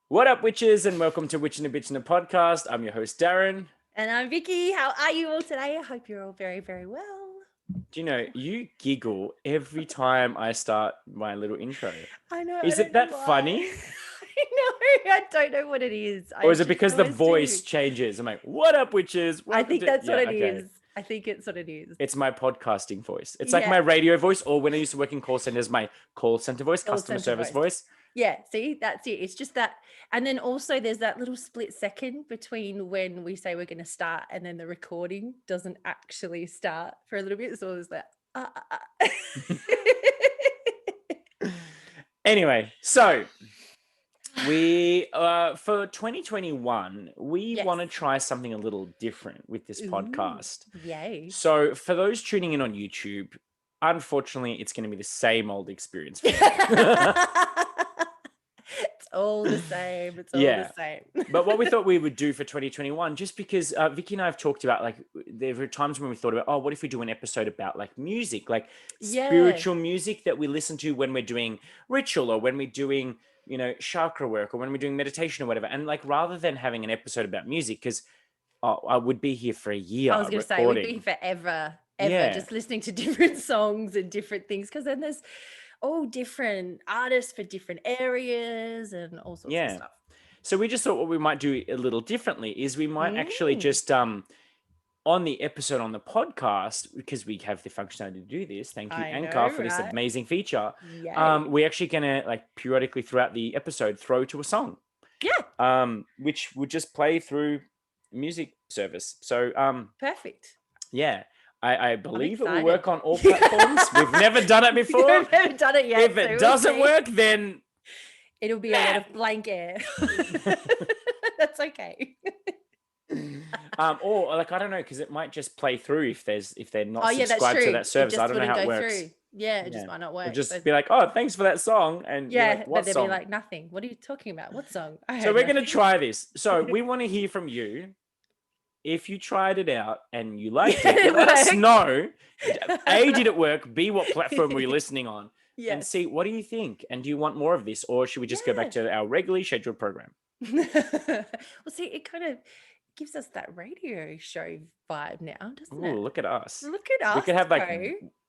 What up, witches, and welcome to Witchin and Bitchin, a podcast. I'm your host, Darren. And I'm Vicky. How are you all today? I hope you're all very, very well. Do you know, you giggle every time I start my little intro. I know. Is I it don't that know why. funny? I know. I don't know what it is. Or is it because the voice changes? I'm like, what up, witches? I think that's what it okay. is. I think it's what it is. It's my podcasting voice. It's like my radio voice, or when I used to work in call centers, my call center voice, customer service voice. Yeah, see, that's it. It's just that. And then also there's that little split second between when we say we're going to start and then the recording doesn't actually start for a little bit. So it's that. Anyway, so we for 2021 we want to try something a little different with this podcast. Yay. So for those tuning in on YouTube, unfortunately it's going to be the same old experience for It's all the same. It's all the same. But what we thought we would do for 2021, just because Vicky and I have talked about, like, there were times when we thought about, oh, what if we do an episode about like music, like spiritual music that we listen to when we're doing ritual, or when we're doing, you know, chakra work, or when we're doing meditation or whatever. And like, rather than having an episode about music, because I would be here for a year. I was going to say, we'd be here forever, just listening to different songs and different things. Because then there's all different artists for different areas and all sorts of stuff. So we just thought what we might do a little differently is we might actually just on the episode on the podcast, because we have the functionality to do this. Thank you, Anchor, for this amazing feature. We're actually going to, like, periodically throughout the episode throw to a song. Which would just play through music service. So perfect. Yeah. I believe it will work on all platforms. We've never done it before. We've never done it yet. If it doesn't work, then it'll be a lot of blank air. That's okay. Or like, I don't know, because it might just play through if they're not subscribed to that service. I don't know how it works. It just might not work. It'll just be like, oh, thanks for that song, and like, what but they'll song? be like, nothing. What are you talking about? What song? So we're going to try this. So we want to hear from you. If you tried it out and you liked it, let us know. A, did it work? B, what platform were you listening on? And C, what do you think? And do you want more of this? Or should we just go back to our regularly scheduled program? Well, see, it kind of gives us that radio show vibe now, doesn't it? Look at us. Look at us. We could have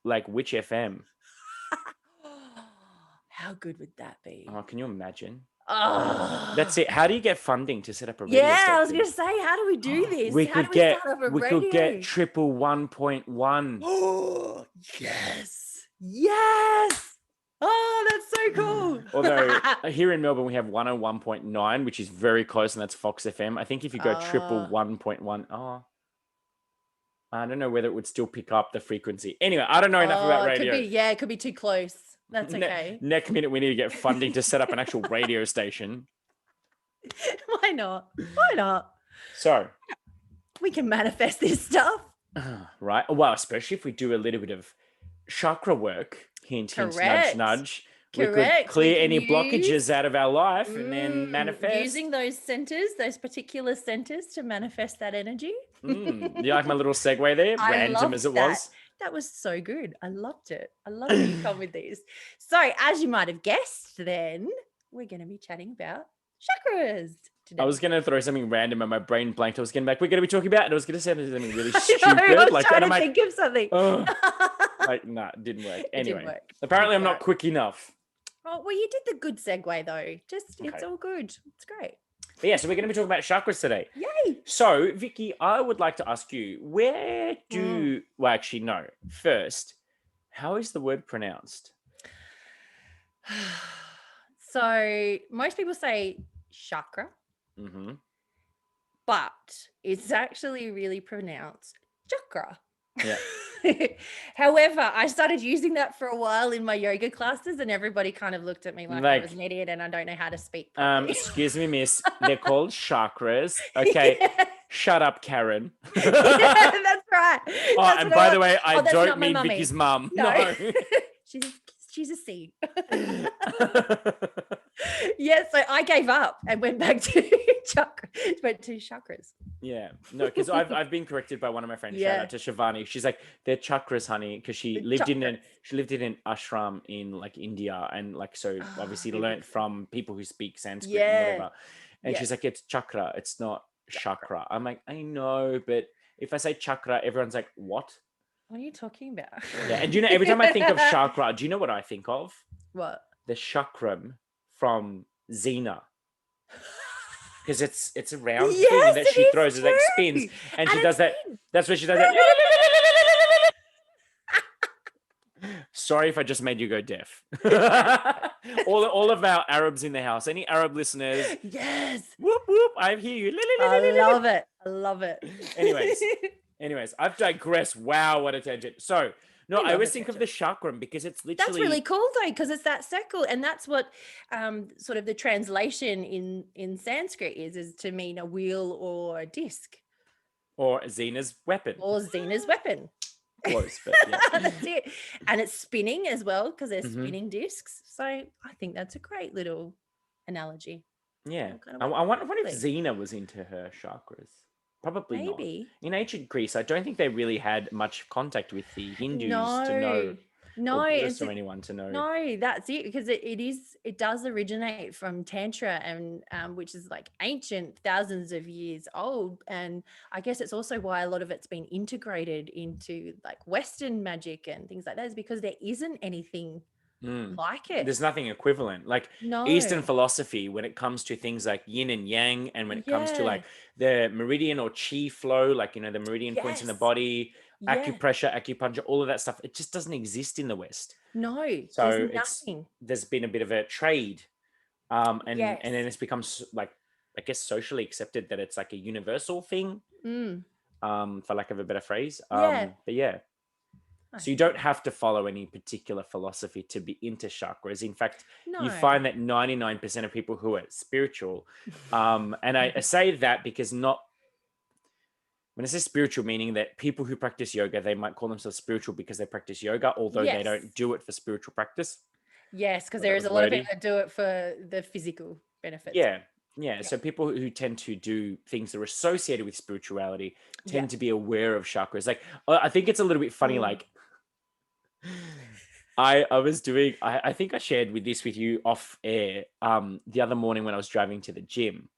like Witch FM. How good would that be? Oh, can you imagine? Oh. That's it. How do you get funding to set up a radio station? I was going to say, how do we do this? We could get triple 1.1. Oh, yes. Oh, that's so cool. Although here in Melbourne, we have 101.9, which is very close, and that's Fox FM. I think if you go triple 1.1, I don't know whether it would still pick up the frequency. Anyway, I don't know enough about radio. It could be too close. That's okay. Next minute, we need to get funding to set up an actual radio station. Why not? Why not? So we can manifest this stuff. Right. Well, especially if we do a little bit of chakra work. Hint, hint, nudge, nudge. Correct. We could clear any blockages out of our life and then manifest. Using those centers, those particular centers to manifest that energy. Do you like my little segue there? Random as it was. That was so good. I loved it. I love when you come with these. So, as you might have guessed, then we're going to be chatting about chakras today. I was going to throw something random and my brain blanked. I was going to be like, we're going to be talking about, and I was going to say something really stupid. I was trying to think of something. Like, nah, it didn't work. Anyway, apparently I'm not quick enough. Oh, well, you did the good segue though. It's all good. It's great. But yeah, so we're going to be talking about chakras today. Yay! So, Vicky, I would like to ask you, well, actually, no. First, how is the word pronounced? So, most people say chakra, but it's actually really pronounced chakra. Yeah. However, I started using that for a while in my yoga classes, and everybody kind of looked at me like I was an idiot and I don't know how to speak properly. Excuse me, miss. They're called chakras. Okay. Shut up, Karen. Yeah, that's right. And by the way, I don't mean Vicky's mum. No. She's a C. Yeah, so I gave up and went back to chakras. Yeah, no, because I've been corrected by one of my friends. Shout out to Shivani. She's like, they're chakras, honey, because she lived in an ashram in like India, and like so obviously learnt from people who speak Sanskrit and whatever. And she's like, it's chakra, it's not chakra. I'm like, I know, but if I say chakra, everyone's like, what? What are you talking about? Yeah, and do you know, every time I think of chakra, do you know what I think of? What? The chakram from Xena. Because it's a round thing that she throws. It like spins, and she does that. That's where she does that. Sorry if I just made you go deaf. all of our Arabs in the house. Any Arab listeners? Yes. Whoop whoop! I hear you. I love it. I love it. Anyways, I've digressed. Wow, what a tangent. So no, I always think of the chakram because it's literally, that's really cool though, because it's that circle, and that's what sort of the translation in Sanskrit is to mean a wheel or a disc, or Xena's weapon, Close, but yeah. That's it. And it's spinning as well, because they're spinning discs. So I think that's a great little analogy. Yeah, I wonder if Xena was into her chakras. Probably maybe not. In ancient Greece, I don't think they really had much contact with the Hindus to know, or Buddhists or anyone to know. No, that's it, because it does originate from Tantra, and which is like ancient, thousands of years old. And I guess it's also why a lot of it's been integrated into like Western magic and things like that, is because there isn't anything like it. There's nothing equivalent. Like Eastern philosophy, when it comes to things like yin and yang, and when it comes to like the meridian or chi flow, like, you know, the meridian points in the body, acupressure, acupuncture, all of that stuff, it just doesn't exist in the West. No, so there's been a bit of a trade, and then it's become like, I guess, socially accepted that it's like a universal thing, for lack of a better phrase. But yeah. So you don't have to follow any particular philosophy to be into chakras. In fact, you find that 99% of people who are spiritual, and I say that because when I say spiritual, meaning that people who practice yoga, they might call themselves spiritual because they practice yoga, although they don't do it for spiritual practice. Yes, because there is a lot of people that do it for the physical benefits. Yeah. So people who tend to do things that are associated with spirituality tend to be aware of chakras. Like, I think it's a little bit funny, like, I think I shared with you off air the other morning when I was driving to the gym.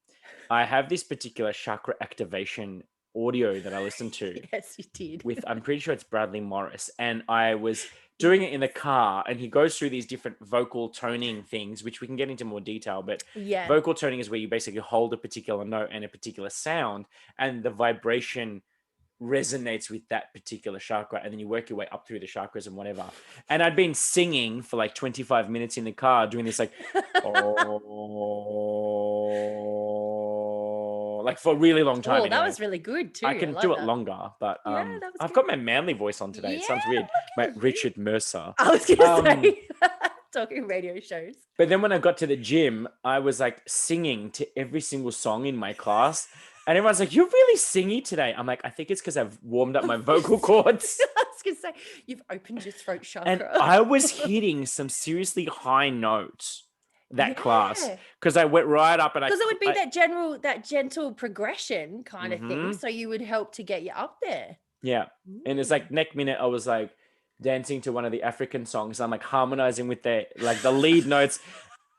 I have this particular chakra activation audio that I listened to. Yes, you did. I'm pretty sure it's Bradley Morris, and I was doing it in the car, and he goes through these different vocal toning things, which we can get into more detail, but vocal toning is where you basically hold a particular note and a particular sound, and the vibration resonates with that particular chakra, and then you work your way up through the chakras and whatever. And I'd been singing for like 25 minutes in the car, doing this like like for a really long time. That was really good too. I can do it longer, but I've got my manly voice on today. It sounds weird. My Richard Mercer. I was gonna say talking radio shows. But then when I got to the gym, I was like singing to every single song in my class. And everyone's like, "You're really singy today." I'm like, I think it's because I've warmed up my vocal cords. I was going to say, you've opened your throat chakra. And I was hitting some seriously high notes that class, because I went right up, and because it would be that gentle progression kind of thing. So you would help to get you up there. Yeah. And it's like next minute I was like dancing to one of the African songs. I'm like harmonizing with the lead notes.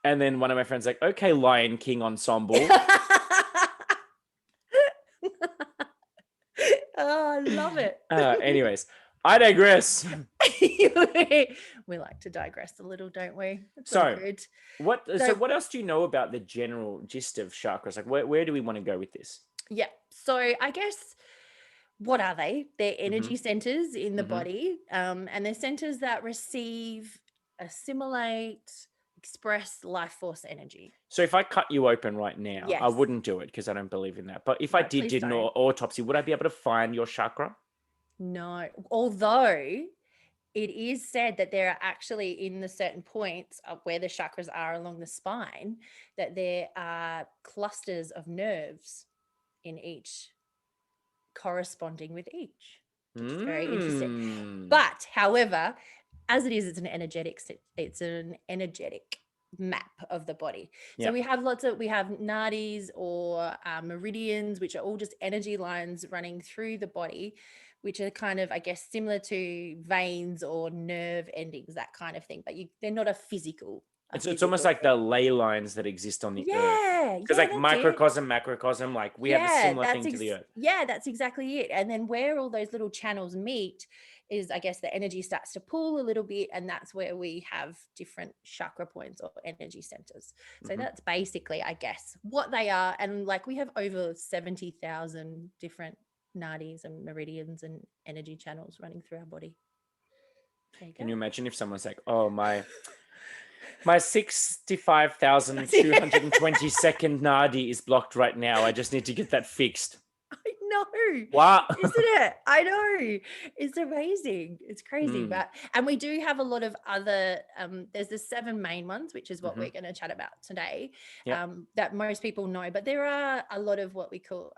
And then one of my friends like, "Okay, Lion King ensemble." Oh, I love it. Anyways, I digress. We like to digress a little, don't we? It's all good. So what else do you know about the general gist of chakras? Like, where do we want to go with this? Yeah. So I guess, what are they? They're energy centers in the body, and they're centers that receive, assimilate, express life force energy. So if I cut you open right now, I wouldn't do it because I don't believe in that. But if I did an autopsy, would I be able to find your chakra? No, although it is said that there are actually, in the certain points of where the chakras are along the spine, that there are clusters of nerves in each, corresponding with each, which is very interesting. But however, as it is, it's an energetic map of the body. Yeah. So we have nadis or meridians, which are all just energy lines running through the body, which are kind of, I guess, similar to veins or nerve endings, that kind of thing. But they're not a physical. It's almost like the ley lines that exist on the earth. Because like microcosm, macrocosm, like we have a similar thing to the earth. Yeah, that's exactly it. And then where all those little channels meet is, I guess, the energy starts to pool a little bit, and that's where we have different chakra points or energy centers. So that's basically, I guess, what they are. And like we have over 70,000 different nadis and meridians and energy channels running through our body. Can you imagine if someone's like, oh, my 65,222nd nadi is blocked right now. I just need to get that fixed. I know. Wow. Isn't it? I know. It's amazing. It's crazy. And we do have a lot of other, there's the 7 main ones, which is what we're going to chat about today, that most people know. But there are a lot of what we call,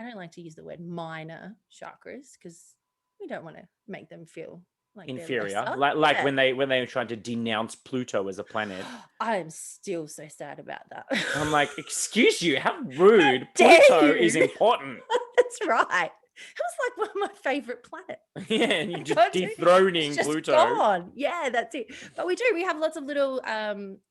I don't like to use the word minor chakras because we don't want to make them feel like inferior, like when they tried to denounce Pluto as a planet. I'm still so sad about that. I'm like, excuse you, how rude. Pluto is important. That's right. It was like one of my favorite planets. Yeah, and you just dethroning Pluto. Gone. Yeah, that's it. But we have lots of little,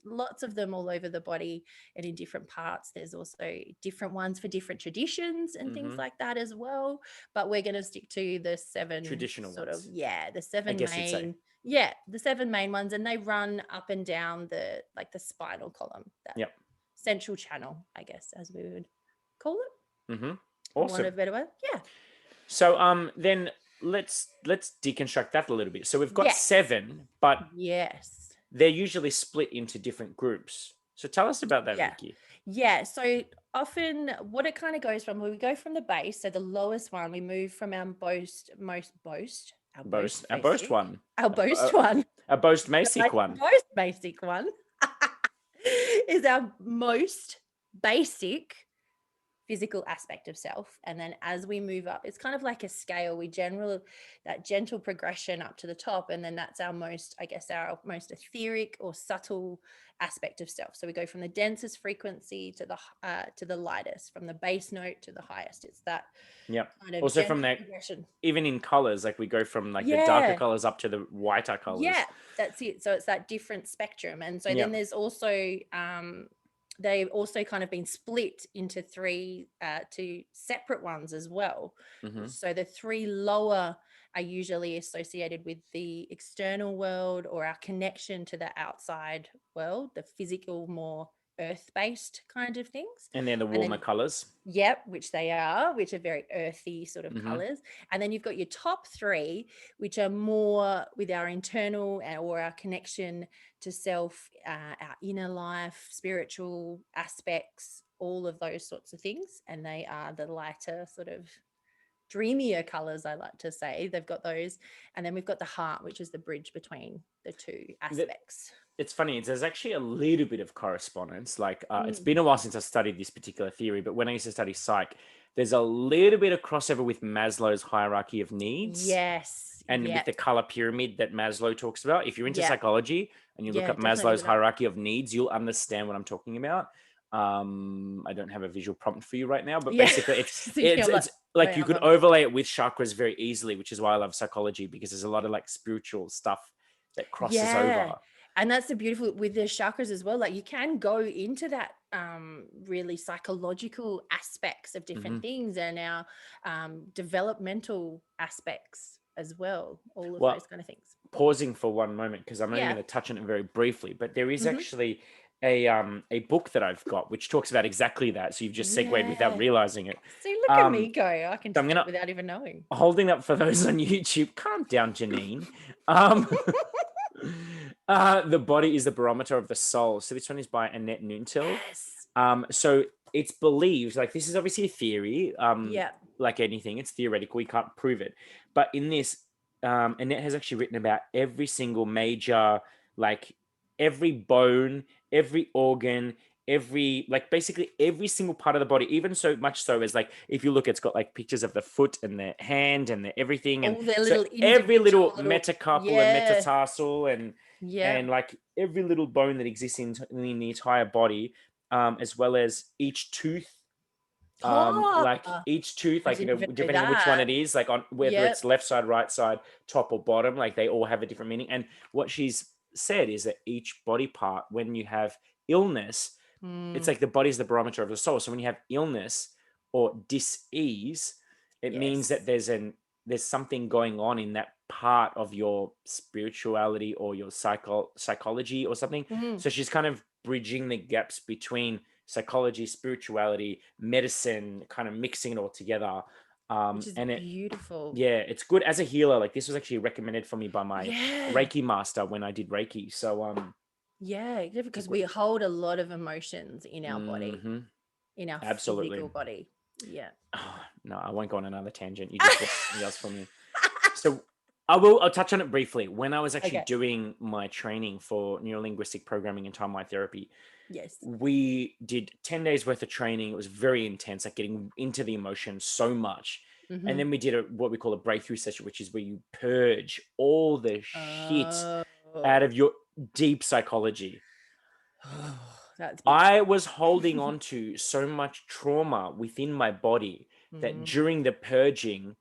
lots of them all over the body and in different parts. There's also different ones for different traditions and things like that as well. But we're going to stick to the 7 traditional ones. The 7 main. Yeah, the 7 main ones, and they run up and down the spinal column. That central channel, I guess, as we would call it. Awesome. Want a better word? Yeah. So then let's deconstruct that a little bit. So we've got 7, but they're usually split into different groups. So tell us about that, Vicky. Yeah. So often what it kind of goes from, we go from the base, so the lowest one, we move from our boast basic one is our most basic physical aspect of self. And then as we move up, it's kind of like a scale. That gentle progression up to the top. And then that's our most etheric or subtle aspect of self. So we go from the densest frequency to the lightest, from the base note to the highest. It's that kind of also from that progression. Even in colors, like we go from the darker colors up to the whiter colors. Yeah, that's it. So it's that different spectrum. And so then there's also they've also kind of been split into 3 two separate ones as well. So the 3 lower are usually associated with the external world or our connection to the outside world, the physical, more earth-based kind of things. And they're the warmer colors. Yep, which are very earthy sort of colors. And then you've got your top 3, which are more with our internal or our connection to self, our inner life, spiritual aspects, all of those sorts of things. And they are the lighter sort of dreamier colors, I like to say. They've got those. And then we've got the heart, which is the bridge between the 2 aspects. It's funny, there's actually a little bit of correspondence. Like it's been a while since I studied this particular theory, but when I used to study psych, there's a little bit of crossover with Maslow's hierarchy of needs. Yes. And with the color pyramid that Maslow talks about. If you're into psychology and you look up Maslow's hierarchy of needs, you'll understand what I'm talking about. I don't have a visual prompt for you right now, but basically it's like you could overlay it with chakras very easily, which is why I love psychology, because there's a lot of like spiritual stuff that crosses over. And that's the beautiful with the chakras as well. Like you can go into that really psychological aspects of different things and our developmental aspects as well. All of those kind of things. Pausing for one moment, because I'm only going to touch on it very briefly, but there is actually a book that I've got which talks about exactly that. So you've just segued without realizing it. See, look at me go. I can do it without even knowing. Holding up for those on YouTube. Calm down, Janine. The body is the barometer of the soul. So this one is by Annette Nuntil. So it's believed, like this is obviously a theory. Like anything, it's theoretical. We can't prove it. But in this, Annette has actually written about every single major, like every bone, every organ, basically every single part of the body, even so much so as like, if you look, it's got like pictures of the foot and the hand and the everything. And all their little every little metacarpal and metatarsal and Yeah. and like every little bone that exists in the entire body, as well as each tooth, Oh, like each tooth, I like, didn't even know depending on which one that. it is, like on whether Yep. it's left side, right side, top or bottom, like they all have a different meaning. And what she's said is that each body part, when you have illness, it's Mm, like the body's the barometer of the soul. So when you have illness or dis-ease, it means that yes. there's something going on in that part of your spirituality or your psychology or something. Mhm. So she's kind of bridging the gaps between psychology, spirituality, medicine, kind of mixing it all together. Which is And beautiful. yeah, it's good as a healer. Like this was actually recommended for me by my Yeah. Reiki master when I did Reiki. So Yeah, it's because we hold a lot of emotions in our body, mm-hmm, in our absolutely. physical body. Yeah. Oh, no, I won't go on another tangent. You just brought something else for me. So I'll touch on it briefly. When I was actually Okay. doing my training for neurolinguistic programming and timeline therapy, Yes. we did 10 days worth of training. It was very intense, like getting into the emotions so much. And Mm-hmm. then we did what we call a breakthrough session, which is where you purge all the shit out Oh, of your deep psychology. that's big. I was holding on to so much trauma within my body that Mm. during the purging,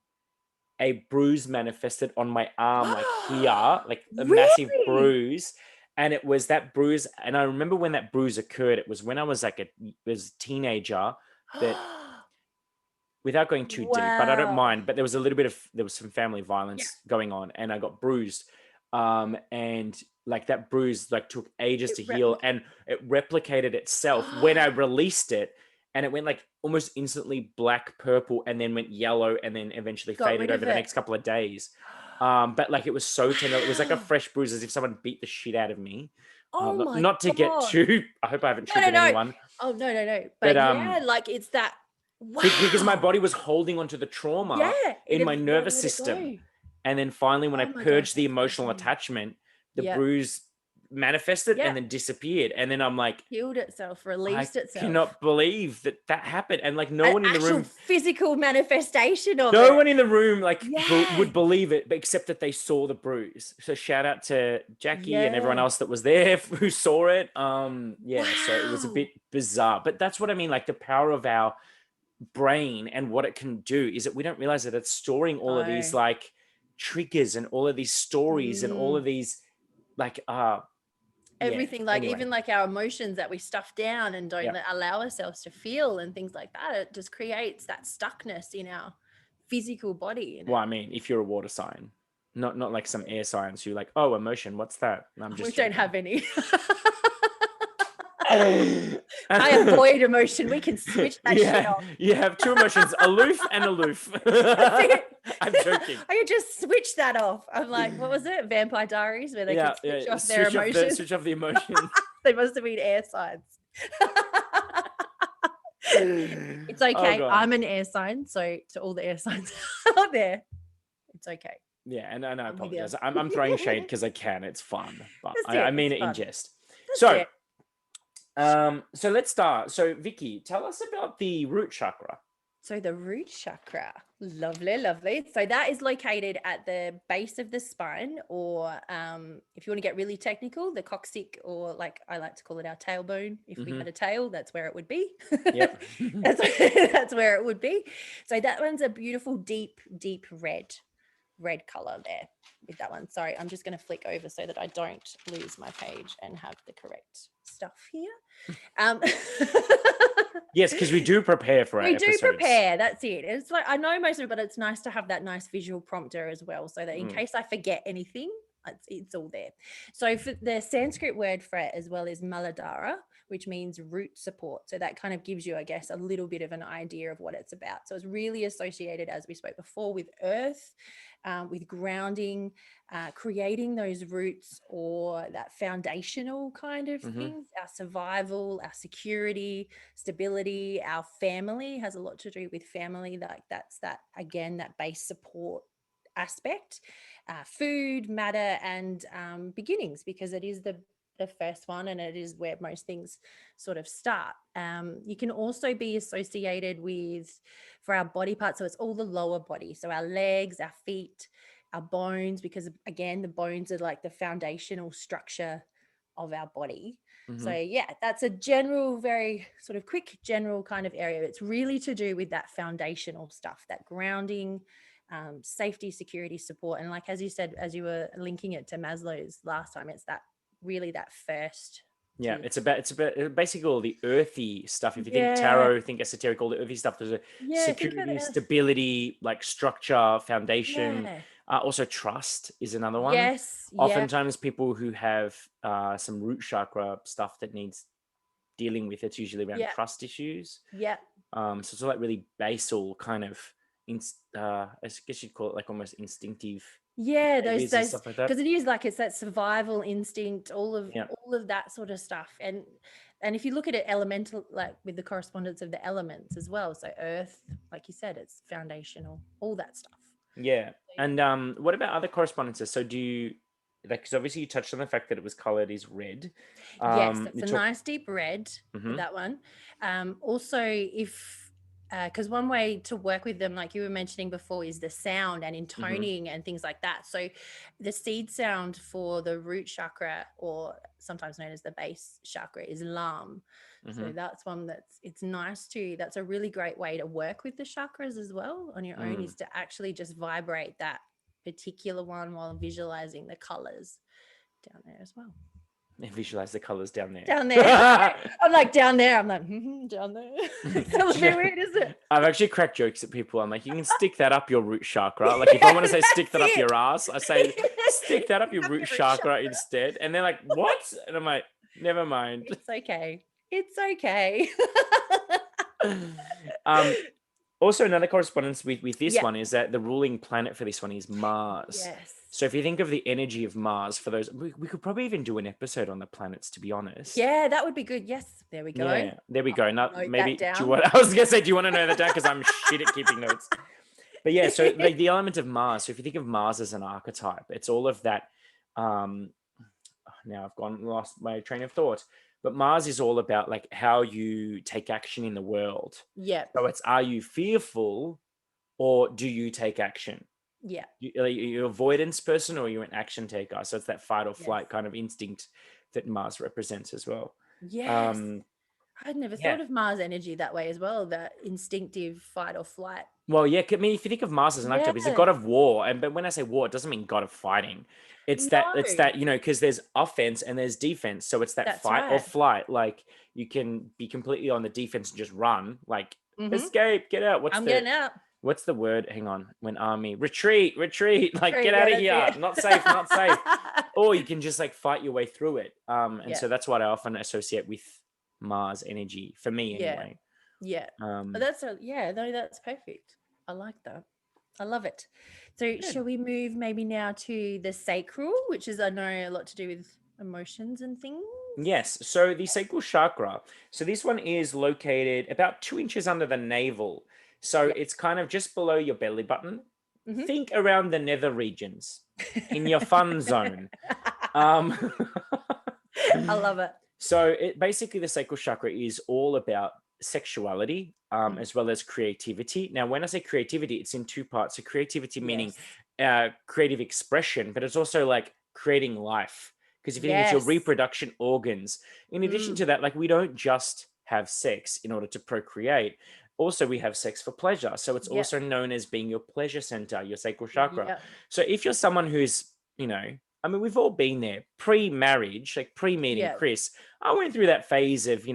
a bruise manifested on my arm, like here, like a massive Really? bruise. And it was that bruise. And I remember when that bruise occurred, it was when I was like was a teenager, that without going too deep, but I don't Wow. mind, but there was a little bit of, there was some family Yeah. violence going on and I got bruised. And like that bruise like took ages It to heal, replicates. and it replicated itself when I released it, and it went like almost instantly black, purple, and then went yellow, and then eventually Got faded rid over of the it. next couple of days. But like it was so tender. It was like a Wow. fresh bruise, as if someone beat the shit out of me. Oh Not, my not to get God. too, I hope I haven't No, no, triggered no. anyone, Oh, no, no, no. but But yeah, like it's that. because my Wow. body was holding onto the Yeah. trauma It in my won't nervous let it system. go. And then finally, when I Oh my gosh, purged the that's emotional fascinating. attachment, the Yep. bruise manifested and Yep. then disappeared. And then I'm like, Healed itself, I released itself. cannot believe that that happened. And like An actual physical manifestation of no it. one in the room like Yeah. would believe it, but except that they saw the bruise. So shout out to Jackie and everyone Yeah. else that was there who saw it. Yeah, so it was a bit Wow. bizarre, but that's what I mean. Like the power of our brain and what it can do is that we don't realize that it's storing all of these No. like triggers and all of these stories and all Mm. of these like yeah, Everything, like anyway, even like our emotions that we stuff down and don't yeah. allow ourselves to feel and things like that, it just creates that stuckness in our physical body. Well, I mean, if you're a water sign, not like some air signs, you're like, oh, emotion, what's that? I'm We just don't joking. have any. I avoid emotion. We can switch that shit Yeah, off. you have two emotions, aloof and aloof. That's it. I'm joking. I could just switch that off. I'm like, what was it? Vampire Diaries, where they Yeah, could switch yeah. off their emotions. Switch off the emotions. They must have been air signs. It's Oh okay. god. I'm an air sign. So to all the air signs out there, it's okay. Yeah, and I I'm with you. apologize. I'm throwing shade because I can. It's fun, but That's I it. mean It's it in fun. jest. That's So, it. so let's start. So, Vicky, tell us about the root chakra. So the root chakra, lovely, lovely. So that is located at the base of the spine, or if you want to get really technical, the coccyx, or like I like to call it our tailbone. If we had a tail, that's where it would be. Yep. that's where it would be. So that one's a beautiful, deep, deep red color there with that one. Sorry, I'm just going to flick over so that I don't lose my page and have the correct stuff here. Yes, because we do prepare for our episodes. Do prepare. That's it. It's like I know most of it, but it's nice to have that nice visual prompter as well, so that in case I forget anything, it's all there. So for the Sanskrit word for it as well is Maladara, which means root support. So that kind of gives you, I guess, a little bit of an idea of what it's about. So it's really associated, as we spoke before, with earth, with grounding, creating those roots or that foundational kind of things, our survival, our security, stability, our family has a lot to do with family. Like that's that, again, that base support aspect, food, matter, and beginnings, because it is the first one and it is where most things sort of start. You can also be associated with, for our body parts, so it's all the lower body, so our legs, our feet, our bones, because again, the bones are like the foundational structure of our body. So yeah, that's a general, very sort of quick general kind of area. It's really to do with that foundational stuff, that grounding, safety, security, support. And like, as you said, as you were linking it to Maslow's last time, it's that really that first. Yeah, it's about basically all the earthy stuff. If you think Yeah. tarot, think esoteric, all the earthy stuff. There's a Yeah, think about security, it. stability, like structure, foundation. Yeah. Also, trust is another one. Yes. Yeah. Oftentimes, people who have some root chakra stuff that needs dealing with, it's usually around Yeah. trust issues. Yeah. So it's like really basal kind of, I guess you'd call it like almost instinctive. Yeah, behaviors those and stuff like that. because it is like, it's that survival instinct, all of Yeah. that sort of stuff. And if you look at it elemental, like with the correspondence of the elements as well, so earth, like you said, it's foundational, all that stuff. Yeah. And what about other correspondences? So do you, like, because obviously you touched on the fact that it was colored is red. Yes, it's you a talk- nice deep red with that one. Also, if because one way to work with them, like you were mentioning before, is the sound and intoning and things like that. So the seed sound for the root chakra, or sometimes known as the base chakra, is lam. So that's one it's nice to, that's a really great way to work with the chakras as well on your own, is to actually just vibrate that particular one while visualizing the colors down there as well. Visualize the colors down there. Down there. I'm like, down there. I'm like, down there. It's a little bit weird, isn't it? I've actually cracked jokes at people. I'm like, you can stick that up your root chakra. Like, if I want to say stick that up your ass, I say stick that up your root chakra instead. And they're like, what? And I'm like, never mind. It's okay. It's okay. Also, another correspondence with this one is that the ruling planet for this one is Mars. Yes. So if you think of the energy of Mars, for those, we could probably even do an episode on the planets, to be honest. Yeah, that would be good. Yes, there we go. Yeah, there we go. Now, maybe I was gonna say, do you want to know that down? Because I'm shit at keeping notes. But yeah, so like the element of Mars. So if you think of Mars as an archetype, it's all of that. Now I've lost my train of thought. But Mars is all about like how you take action in the world. Yeah. So it's, are you fearful or do you take action? Yeah. Are you an avoidance person or are you an action taker? So it's that fight or flight kind of instinct that Mars represents as well. Yes. I'd never thought of Mars energy that way as well, that instinctive fight or flight. Well, yeah, I mean, if you think of Mars as an archetype, he's a god of war. But when I say war, it doesn't mean god of fighting. It's that, because there's offense and there's defense. So it's that fight or flight. Like, you can be completely on the defense and just run, like escape, get out. Getting out. What's the word? Hang on. When army, retreat, like get out of here. Not safe. Or you can just like fight your way through it. So that's what I often associate with Mars energy, for me anyway. Yeah. That's perfect. I like that. I love it. So shall we move maybe now to the sacral, which is, I know, a lot to do with emotions and things? Yes. So the sacral chakra. So this one is located about 2 inches under the navel. So it's kind of just below your belly button. Think around the nether regions in your fun zone. I love it. So basically the sacral chakra is all about sexuality, as well as creativity. Now, when I say creativity, it's in 2 parts. So creativity meaning creative expression, but it's also like creating life. Because if you think it's your reproduction organs, in addition to that, like, we don't just have sex in order to procreate. Also, we have sex for pleasure. So it's also known as being your pleasure center, your sacral chakra. So if you're someone who's, I mean, we've all been there pre-marriage, like pre-meeting Chris. I went through that phase of,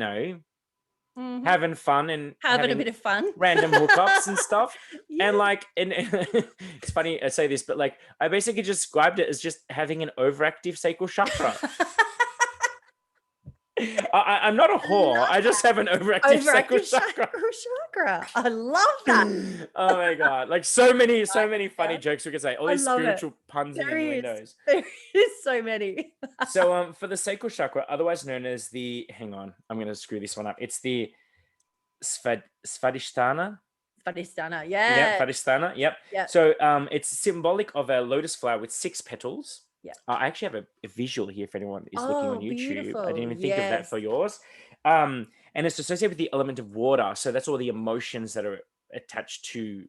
having fun and having a bit of fun, random hookups and stuff. And it's funny I say this, but like, I basically just described it as just having an overactive sacral chakra. I'm not a whore. I just have an overactive sacral chakra. I love that. Oh my god! Like so many funny jokes we could say. All these spiritual puns in the windows. There is so many. So for the sacral chakra, otherwise known as the, hang on, I'm going to screw this one up. It's the Svadhisthana. Svadhisthana, yeah. Svadhisthana, yep. So it's symbolic of a lotus flower with 6 petals. Yeah. I actually have a visual here for anyone is looking on YouTube. Beautiful. I didn't even think of that for yours. And it's associated with the element of water. So that's all the emotions that are attached to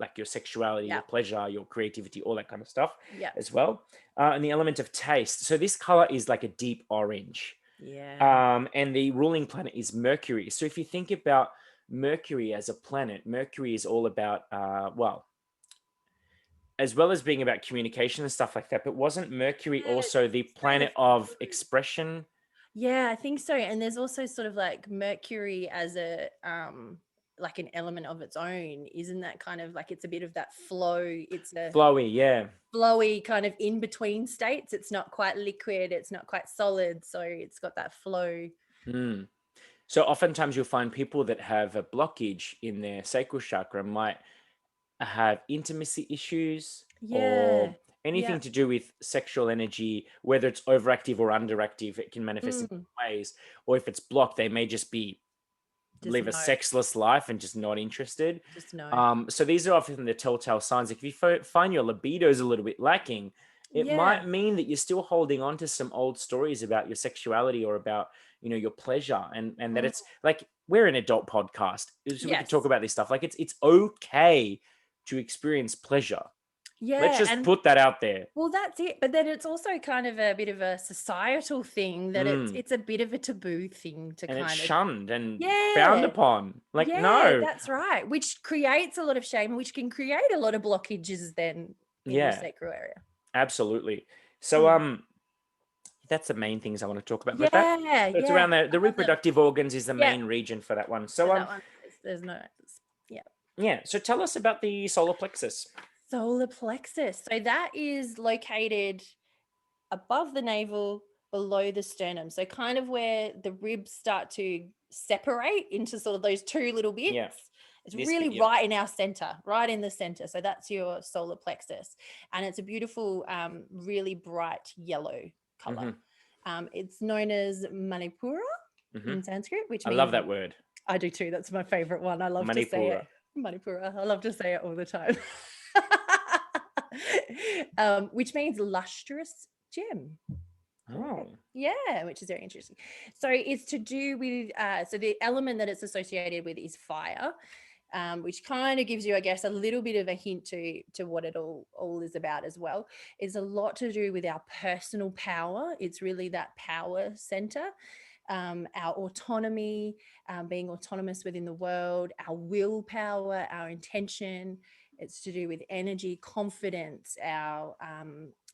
like your sexuality, Yeah. your pleasure, your creativity, all that kind of stuff Yeah. as well. And the element of taste. So this color is like a deep orange. Yeah. And the ruling planet is Mercury. So if you think about Mercury as a planet, Mercury is all about, well, as well as being about communication and stuff like that, but wasn't Mercury Yeah, also the so the planet of flow. expression? Yeah, I think so. And there's also sort of like Mercury as a like an element of its own. Isn't that kind of like it's a bit of that flow? It's a Flowy, yeah. flowy kind of in between states. It's not quite liquid, it's not quite solid, so it's got that flow. Mm. So oftentimes you'll find people that have a blockage in their sacral chakra might have intimacy issues Yeah. or Yeah. anything to do with sexual energy, whether it's overactive or underactive, it can manifest in Mm, different ways. Or if it's blocked, they may just be just live a no. sexless life and just not interested. Just no. So these are often the telltale signs. If you find your libido is a little bit lacking, it Yeah. might mean that you're still holding on to some old stories about your sexuality or about your pleasure, and that Mm, it's like we're an adult podcast, so we could talk yes. about this stuff. Like it's okay to experience pleasure. Let's Yeah. just And put that out there. well, that's it. But then it's also kind of a bit of a societal thing that it's Mm. it's a bit of a taboo thing to And it's kind of shunned and frowned yeah. upon. Like Yeah, no, that's right. Which creates a lot of shame, which can create a lot of blockages then in your yeah, sacral area. absolutely. So Mm. that's the main things I want to talk about with that. Yeah, So it's yeah. around the I love them. reproductive organs is the Yeah, main region for that one. for So that one. There's no yeah. yeah. So tell us about the solar plexus. Solar plexus. So that is located above the navel, below the sternum. So kind of where the ribs start to separate into sort of those two little Yeah. bits. It's This really bit. Yeah. right in our center, right in the center. So that's your solar plexus. And it's a beautiful, really bright yellow color. Mm-hmm. It's known as Manipura Mm-hmm. in Sanskrit, which I love means that word, I do too. That's my favorite one. I love to say it. Manipura. Manipura. I love to say it all the time. Which means lustrous gem. Oh. Yeah, which is very interesting. So it's to do with so the element that it's associated with is fire, which kind of gives you, I guess, a little bit of a hint to what it all is about as well. It's a lot to do with our personal power. It's really that power center, our autonomy, being autonomous within the world, our willpower, our intention. It's to do with energy, confidence, our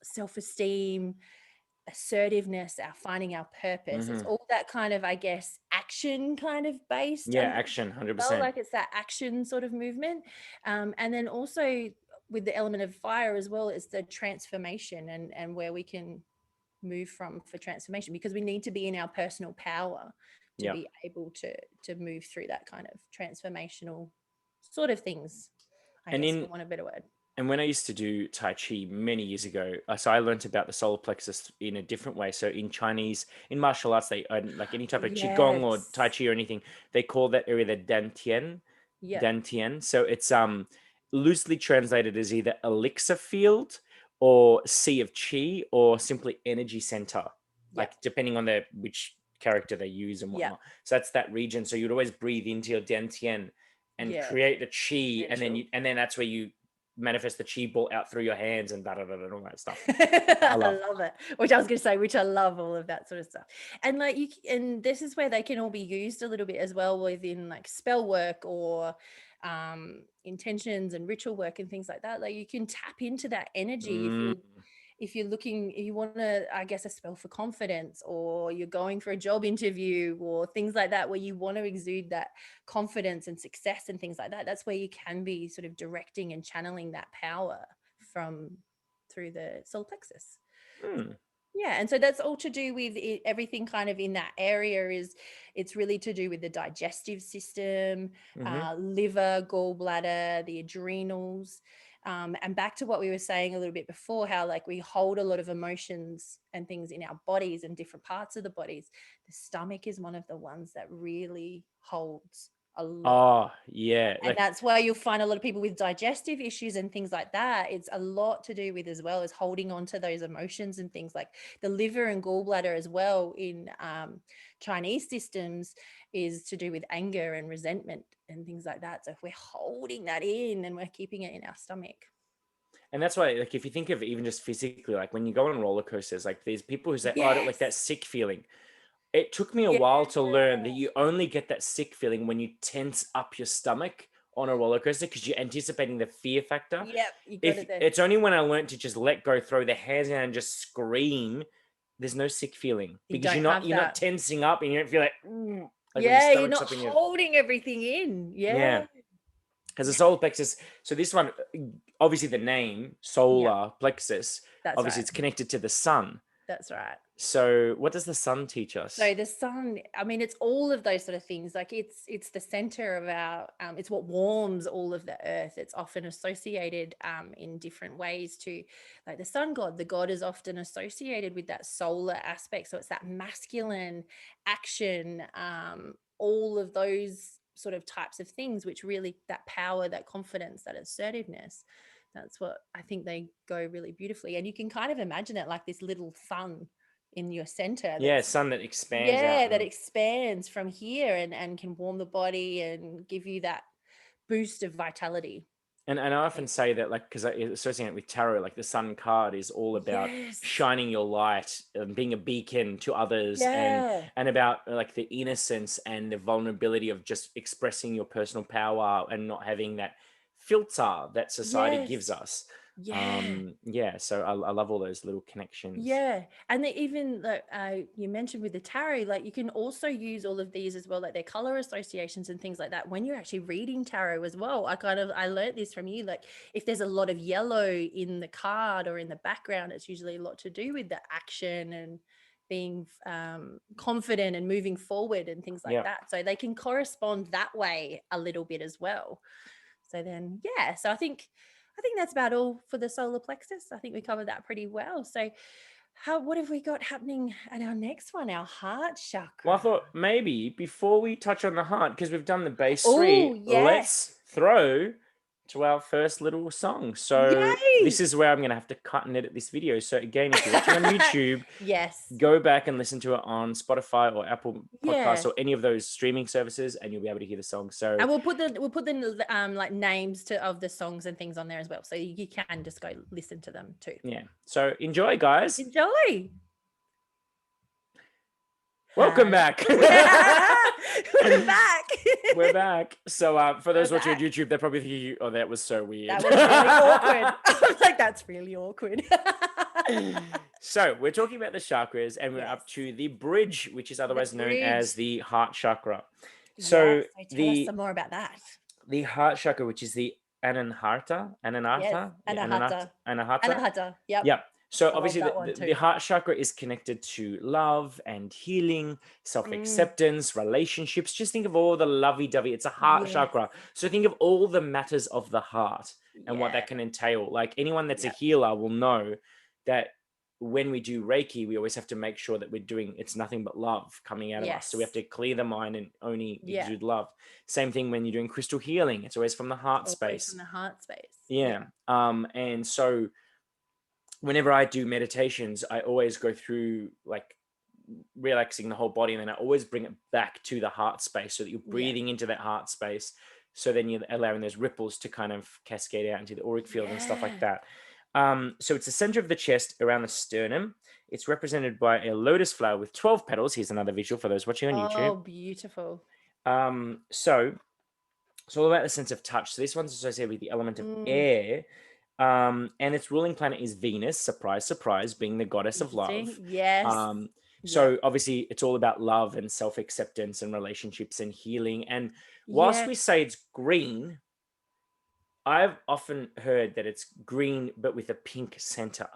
self-esteem, assertiveness, our finding our purpose. It's Mm-hmm. all that kind of, I guess, action kind of based. Yeah. Action. Well, 100%. like it's that action sort of movement. And then also with the element of fire as well, it's the transformation and where we can move from for transformation, because we need to be in our personal power to Yeah. be able to move through that kind of transformational sort of things, I And guess, for in want of a better word. And when I used to do Tai Chi many years ago, so I learned about the solar plexus in a different way. So in Chinese, in martial arts, they like any type of Qigong or Tai Yes. Chi or anything, they call that area the Dantian. Yeah. Dantian. So it's loosely translated as either elixir field or sea of chi or simply energy center, Yeah. like depending on which character they use and Yeah. whatnot. So that's that region. So you'd always breathe into your Dantian and Yeah. create the chi, Essential. and then that's where you manifest the chi ball out through your hands and and all that stuff. I I love. love it. Which I was going to say, which I love all of that sort of stuff. And like and this is where they can all be used a little bit as well within like spell work or intentions and ritual work and things like that. Like you can tap into that energy Mm, if you're looking, if you want to, I guess, a spell for confidence, or you're going for a job interview or things like that, where you want to exude that confidence and success and things like that. That's where you can be sort of directing and channeling that power from through the solar plexus. mm, Yeah, and so that's all to do with it, everything kind of in that area is it's really to do with the digestive system, hmm liver, gallbladder, the adrenals. And back to what we were saying a little bit before, how like we hold a lot of emotions and things in our bodies and different parts of the bodies. The stomach is one of the ones that really holds a lot. Oh, yeah. And that's why you'll find a lot of people with digestive issues and things like that. It's a lot to do with as well as holding on to those emotions and things like the liver and gallbladder as well in Chinese systems is to do with anger and resentment and things like that. So if we're holding that in and we're keeping it in our stomach. And that's why, like, if you think of even just physically, like when you go on roller coasters, like there's people who say, oh, I don't like that sick feeling. It took me a while to learn that you only get that sick feeling when you tense up your stomach on a roller coaster because you're anticipating the fear factor. Yep, you got If it there. it's only when I learned to just let go, throw the hands down and just scream, there's no sick feeling because you're not tensing up and you don't feel like yeah, you're not holding everything in. Yeah. Because the solar plexus, so this one, obviously the name solar plexus, obviously it's connected to the sun. That's right. So what does the sun teach us? So the sun, I mean, it's all of those sort of things. Like it's the center of our, it's what warms all of the earth. It's often associated in different ways to like the sun god. The god is often associated with that solar aspect. So it's that masculine action, all of those sort of types of things, which really that power, that confidence, that assertiveness. That's what I think they go really beautifully. And you can kind of imagine it like this little sun in your center. Sun that expands out. That expands from here and can warm the body and give you that boost of vitality. And I often say that, like, because I associate it with tarot, like the sun card is all about shining your light and being a beacon to others, and about like the innocence and the vulnerability of just expressing your personal power and not having that filter that society gives us. So I love all those little connections. And they even like you mentioned with the tarot, like you can also use all of these as well, like their color associations and things like that when you're actually reading tarot as well. I learned this from you, like if there's a lot of yellow in the card or in the background, it's usually a lot to do with the action and being confident and moving forward and things like that. So they can correspond that way a little bit as well. So then so I think that's about all for the solar plexus. I think we covered that pretty well. So what have we got happening at our next one, our heart chakra? Well, I thought maybe before we touch on the heart, because we've done the base three, let's throw to our first little song. So this is where I'm going to have to cut and edit this video. So again, if you're watching on YouTube, go back and listen to it on Spotify or Apple Podcasts or any of those streaming services, and you'll be able to hear the song. So and we'll put the like names of the songs and things on there as well, so you can just go listen to them too. So enjoy, guys. Enjoy. Welcome back. We're back. We're back. So for those watching on YouTube, they're probably thinking, oh, that was so weird. That was really awkward. I was like, that's really awkward. So we're talking about the chakras, and we're up to the bridge, which is otherwise known as the heart chakra. So tell us some more about that. The heart chakra, which is the Anahata. Yep. So obviously the heart chakra is connected to love and healing, self-acceptance, relationships. Just think of all the lovey-dovey. It's a heart chakra. So think of all the matters of the heart and what that can entail. Like anyone that's a healer will know that when we do Reiki, we always have to make sure that it's nothing but love coming out of us. So we have to clear the mind and only exude love. Same thing when you're doing crystal healing. It's always from the heart space. From the heart space. And so whenever I do meditations, I always go through like relaxing the whole body, and then I always bring it back to the heart space so that you're breathing into that heart space. So then you're allowing those ripples to kind of cascade out into the auric field and stuff like that. So it's the center of the chest around the sternum. It's represented by a lotus flower with 12 petals. Here's another visual for those watching on YouTube. Oh, beautiful. So it's all about the sense of touch. So this one's associated with the element of air. And its ruling planet is Venus, surprise, surprise, being the goddess of love. So obviously it's all about love and self-acceptance and relationships and healing. And whilst we say it's green, I've often heard that it's green, but with a pink center.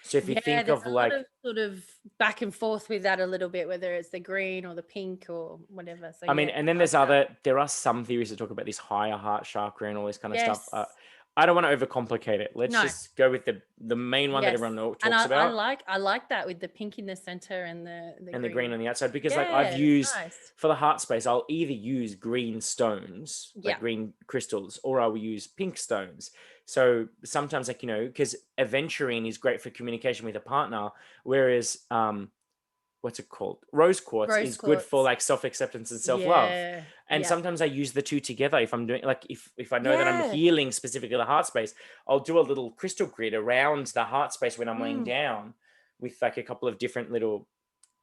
So if you think of like sort of back and forth with that a little bit, whether it's the green or the pink or whatever. So I mean, and then there are some theories that talk about this higher heart chakra and all this kind of stuff. I don't want to overcomplicate it. Let's No. just go with the main one that everyone talks and about. I like that with the pink in the center and the green on the outside, because like Yeah, I've used nice. for the heart space, I'll either use green stones, like green crystals, or I will use pink stones. So sometimes, like, because aventurine is great for communication with a partner, whereas what's it called? Rose quartz is good for like self-acceptance and self-love. And sometimes I use the two together. If I'm doing like, if I know that I'm healing specifically the heart space, I'll do a little crystal grid around the heart space when I'm laying down with like a couple of different little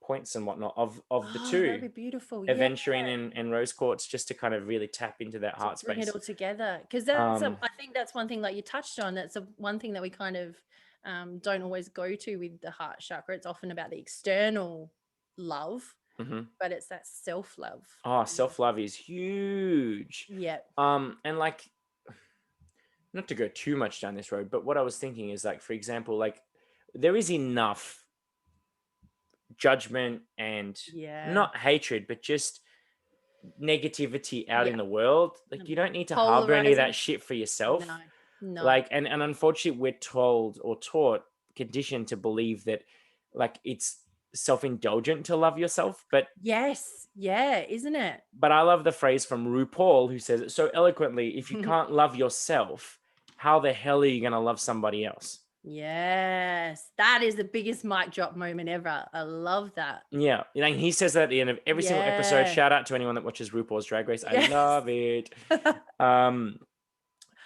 points and whatnot of the two. That'd be beautiful. Aventurine and rose quartz, just to kind of really tap into that heart bring space. it all together, because that's I think that's one thing like you touched on. That's one thing that we kind of don't always go to with the heart chakra. It's often about the external love, but it's that self-love. Self-love is huge. And like, not to go too much down this road, but what I was thinking is, like, for example, like there is enough judgment and not hatred, but just negativity out in the world. Like, you don't need to harbor any of that shit for yourself. No. Like, and unfortunately we're told or taught, conditioned to believe that like it's self-indulgent to love yourself. But isn't it? But I love the phrase from RuPaul, who says it so eloquently: if you can't love yourself, how the hell are you going to love somebody else? Yes, that is the biggest mic drop moment ever. I love that. Yeah, he says that at the end of every single episode. Shout out to anyone that watches RuPaul's Drag Race. I love it.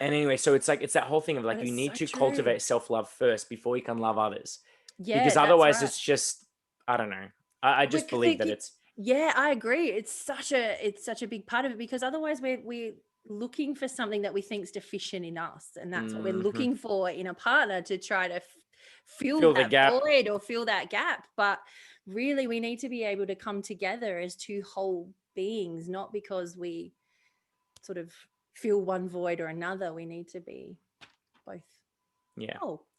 And anyway, so it's like, it's that whole thing of like, you need to cultivate self-love first before you can love others. Because otherwise it's just, I don't know. I just believe that it's... Yeah, I agree. It's such a big part of it, because otherwise we're looking for something that we think is deficient in us, and that's what we're looking for in a partner, to try to fill that void or fill that gap. But really, we need to be able to come together as two whole beings, not because we sort of fill one void or another. We need to be both.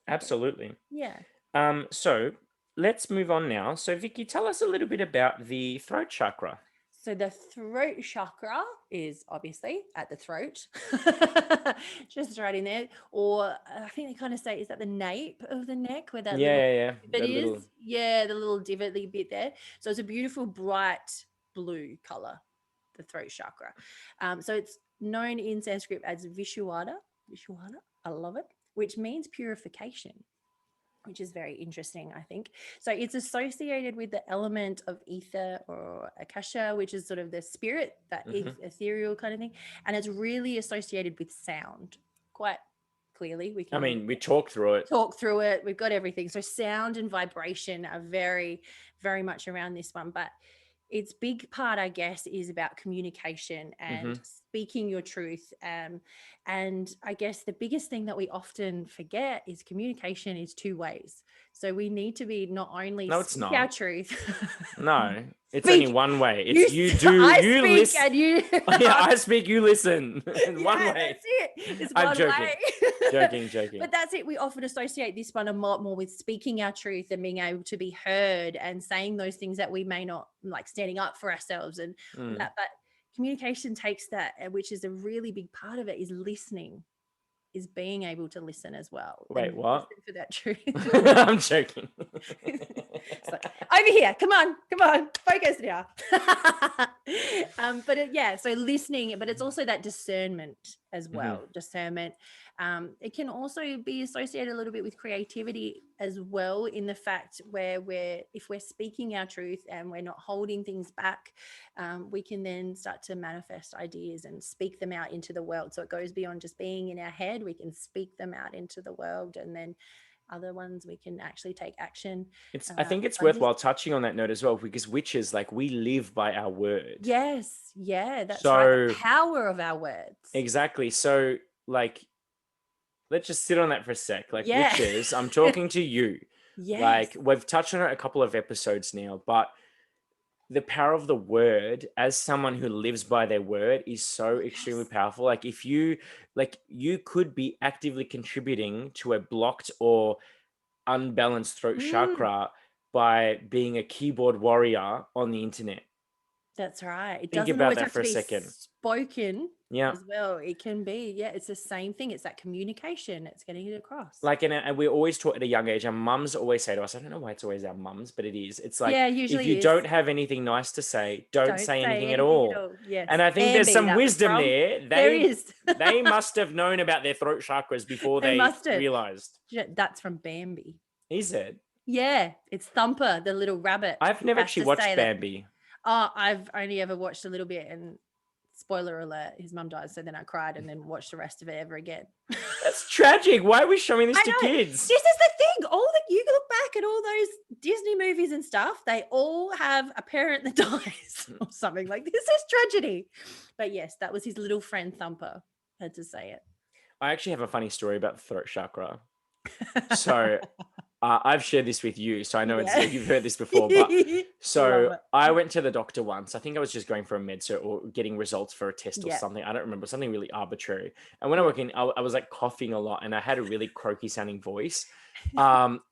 Absolutely. Yeah. So let's move on now. So Vicky, tell us a little bit about the throat chakra. So the throat chakra is obviously at the throat, just right in there. Or I think they kind of say, is that the nape of the neck where that little divot is? The little divotly bit there. So it's a beautiful bright blue color, the throat chakra. So it's known in Sanskrit as Vishuddha. I love it, which means purification, which is very interesting, I think. So it's associated with the element of ether or akasha, which is sort of the spirit, that ethereal kind of thing. And it's really associated with sound quite clearly. We talk through it. We've got everything. So sound and vibration are very, very much around this one. But its big part, I guess, is about communication and speaking your truth. And I guess the biggest thing that we often forget is communication is two ways. So we need to be not only speak our truth. No, it's only one way. It's you listen. And you I speak, you listen. One way. That's it. It's I'm one joking. way. Joking. But that's it. We often associate this one a lot more with speaking our truth and being able to be heard and saying those things that we may not like, standing up for ourselves and that. But communication takes that, which is a really big part of it, is listening, is being able to listen as well. Wait, what? Listen for that truth. I'm joking. It's like, over here, come on, focus now. So listening, but it's also that discernment as well. Discernment. It can also be associated a little bit with creativity as well, in the fact where if we're speaking our truth and we're not holding things back, we can then start to manifest ideas and speak them out into the world. So it goes beyond just being in our head. We can speak them out into the world, and then other ones we can actually take action. I think it's worthwhile touching on that note as well, because witches, like, we live by our word. Yes. Yeah, that's right. The power of our words. Exactly. So like, let's just sit on that for a sec. Like, witches, I'm talking to you. Yes. Like, we've touched on it a couple of episodes now, but the power of the word, as someone who lives by their word, is so extremely powerful. Like, if you could be actively contributing to a blocked or unbalanced throat chakra by being a keyboard warrior on the internet. That's right. It Think doesn't about always that have for to a be second. spoken. Yeah. as well. It can be, it's the same thing. It's that communication. It's getting it across. Like, and we're always taught at a young age, and mums always say to us, I don't know why it's always our mums, but it is. It's like, if you Usually don't is. have anything nice to say, don't say anything at anything at all. all. Yes. And I think there's Bambi, some that was wisdom from. there. There is. They must have known about their throat chakras before They they must have. realized. That's from Bambi. Is it? Yeah, it's Thumper, the little rabbit. I've never actually watched Bambi. Oh, I've only ever watched a little bit, and spoiler alert, his mum died, so then I cried and then watched the rest of it ever again. That's tragic. Why are we showing this to kids? This is the thing. You look back at all those Disney movies and stuff, they all have a parent that dies or something. Like, this is tragedy. But yes, that was his little friend Thumper. I had to say it. I actually have a funny story about the throat chakra. So I've shared this with you, so I know you've heard this before. But so I went to the doctor once. I think I was just going for a med cert or getting results for a test or something. I don't remember, something really arbitrary. And when I walked in, I was like coughing a lot, and I had a really croaky sounding voice.